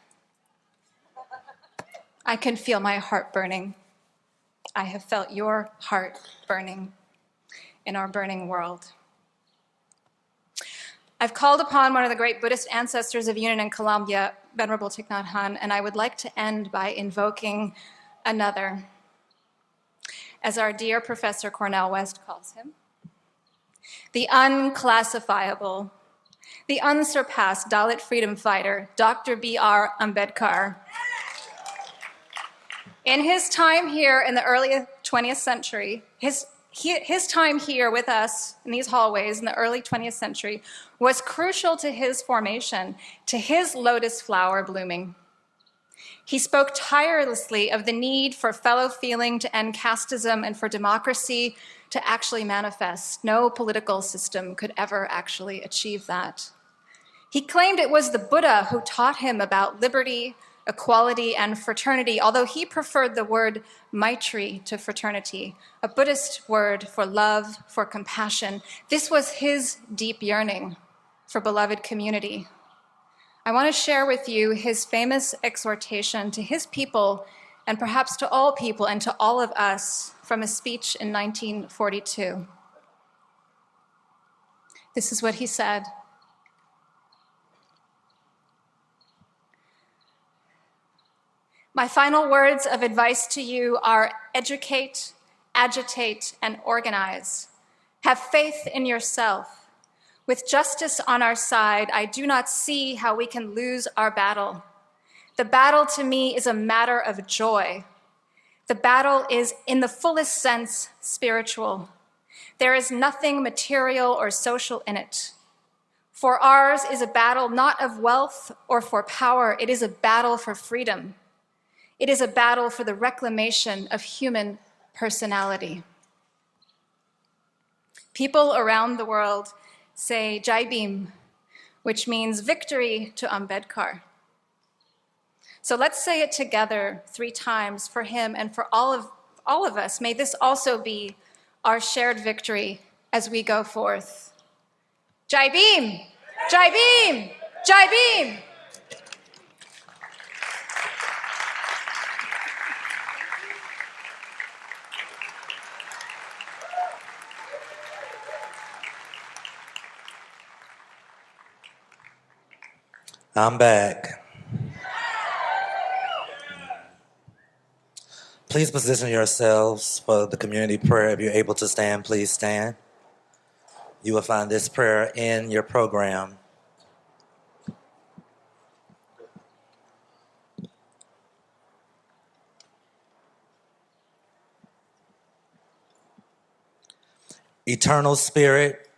I can feel my heart burning. I have felt your heart burning in our burning world. I've called upon one of the great Buddhist ancestors of Union and Colombia, Venerable Thich Nhat Hanh, and I would like to end by invoking another, as our dear Professor Cornel West calls him, the unclassifiable, the unsurpassed Dalit freedom fighter, Dr. B.R. Ambedkar. In his time here in the early 20th century, his time here with us in these hallways in the early 20th century was crucial to his formation, to his lotus flower blooming. He spoke tirelessly of the need for fellow feeling to end casteism and for democracy to actually manifest. No political system could ever actually achieve that. He claimed it was the Buddha who taught him about liberty, equality, and fraternity, although he preferred the word Maitri to fraternity, a Buddhist word for love, for compassion. This was his deep yearning for beloved community. I want to share with you his famous exhortation to his people, and perhaps to all people and to all of us, from a speech in 1942. This is what he said. My final words of advice to you are educate, agitate, and organize. Have faith in yourself. With justice on our side, I do not see how we can lose our battle. The battle to me is a matter of joy. The battle is, in the fullest sense, spiritual. There is nothing material or social in it. For ours is a battle not of wealth or for power, it is a battle for freedom. It is a battle for the reclamation of human personality. People around the world say Jai Bhim, which means victory to Ambedkar. So let's say it together 3 times for him and for all of us. May this also be our shared victory as we go forth. Jai Bhim! Jai Bhim! Jai Bhim! I'm back. Please position yourselves for the community prayer. If you're able to stand, please stand. You will find this prayer in your program. Eternal Spirit,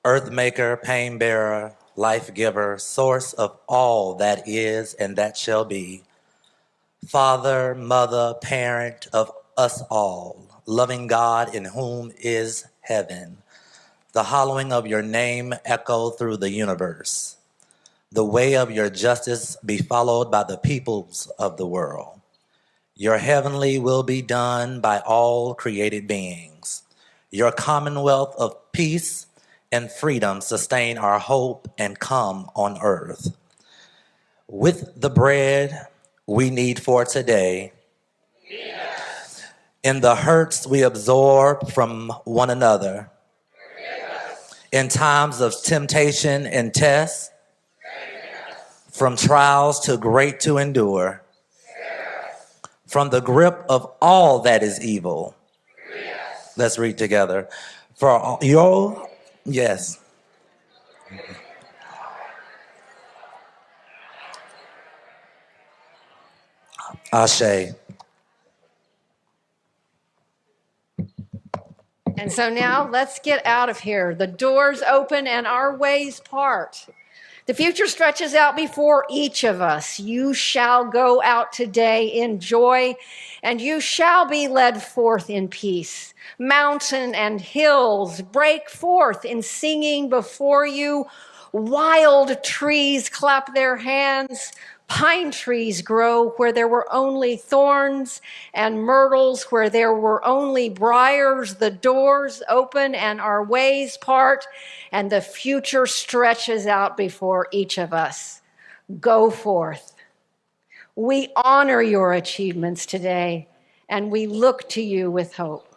Earth Maker, Pain Bearer, life giver, source of all that is and that shall be, Father, mother, parent of us all, loving God in whom is heaven. The hallowing of your name echo through the universe. The way of your justice be followed by the peoples of the world. Your heavenly will be done by all created beings. Your commonwealth of peace and freedom sustain our hope and come on earth. With the bread we need for today, in the hurts we absorb from one another, in times of temptation and test, from trials too great to endure, from the grip of all that is evil. Let's read together. For your, yes. Ashe. And so now let's get out of here. The doors open and our ways part. The future stretches out before each of us. You shall go out today in joy, and you shall be led forth in peace. Mountain and hills break forth in singing before you. Wild trees clap their hands. Pine trees grow where there were only thorns, and myrtles where there were only briars. The doors open and our ways part, and the future stretches out before each of us. Go forth. We honor your achievements today, and we look to you with hope.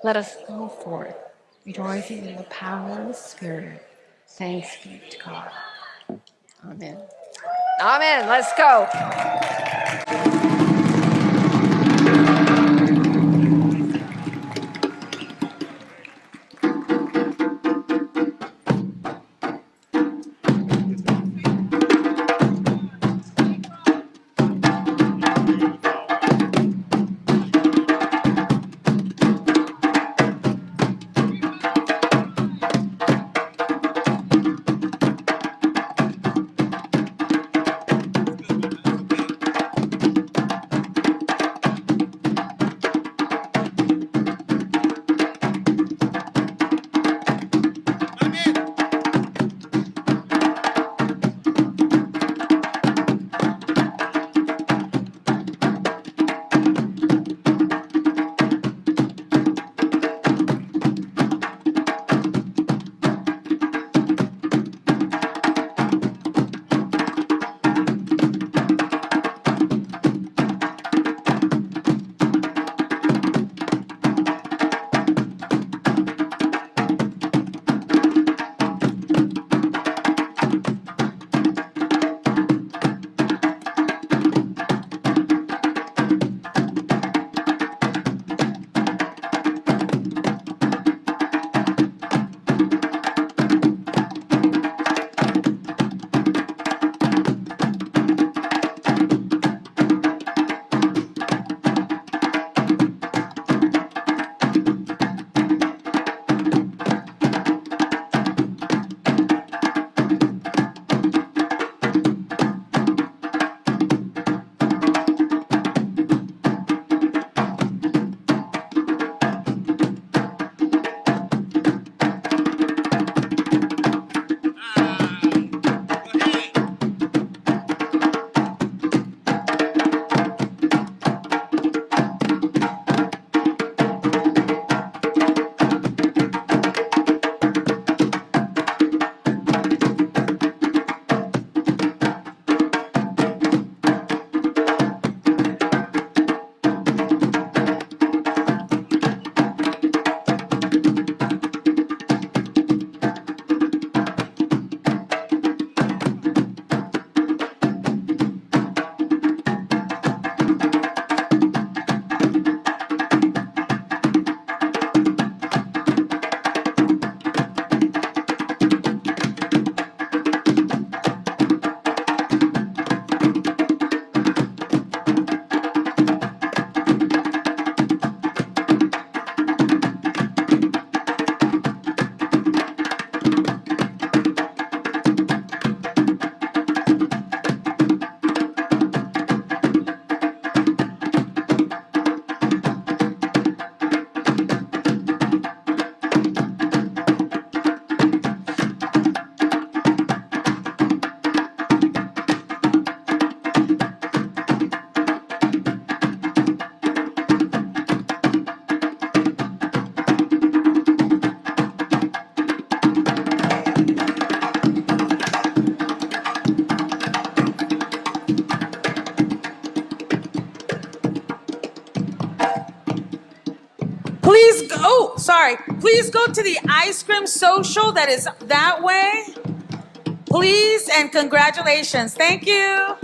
Let us go forth, rejoicing in the power of the Spirit. Thanks be to God. Amen. Amen. Let's go. Please go, oh, sorry. Please go to the ice cream social that is that way. Please, and congratulations. Thank you.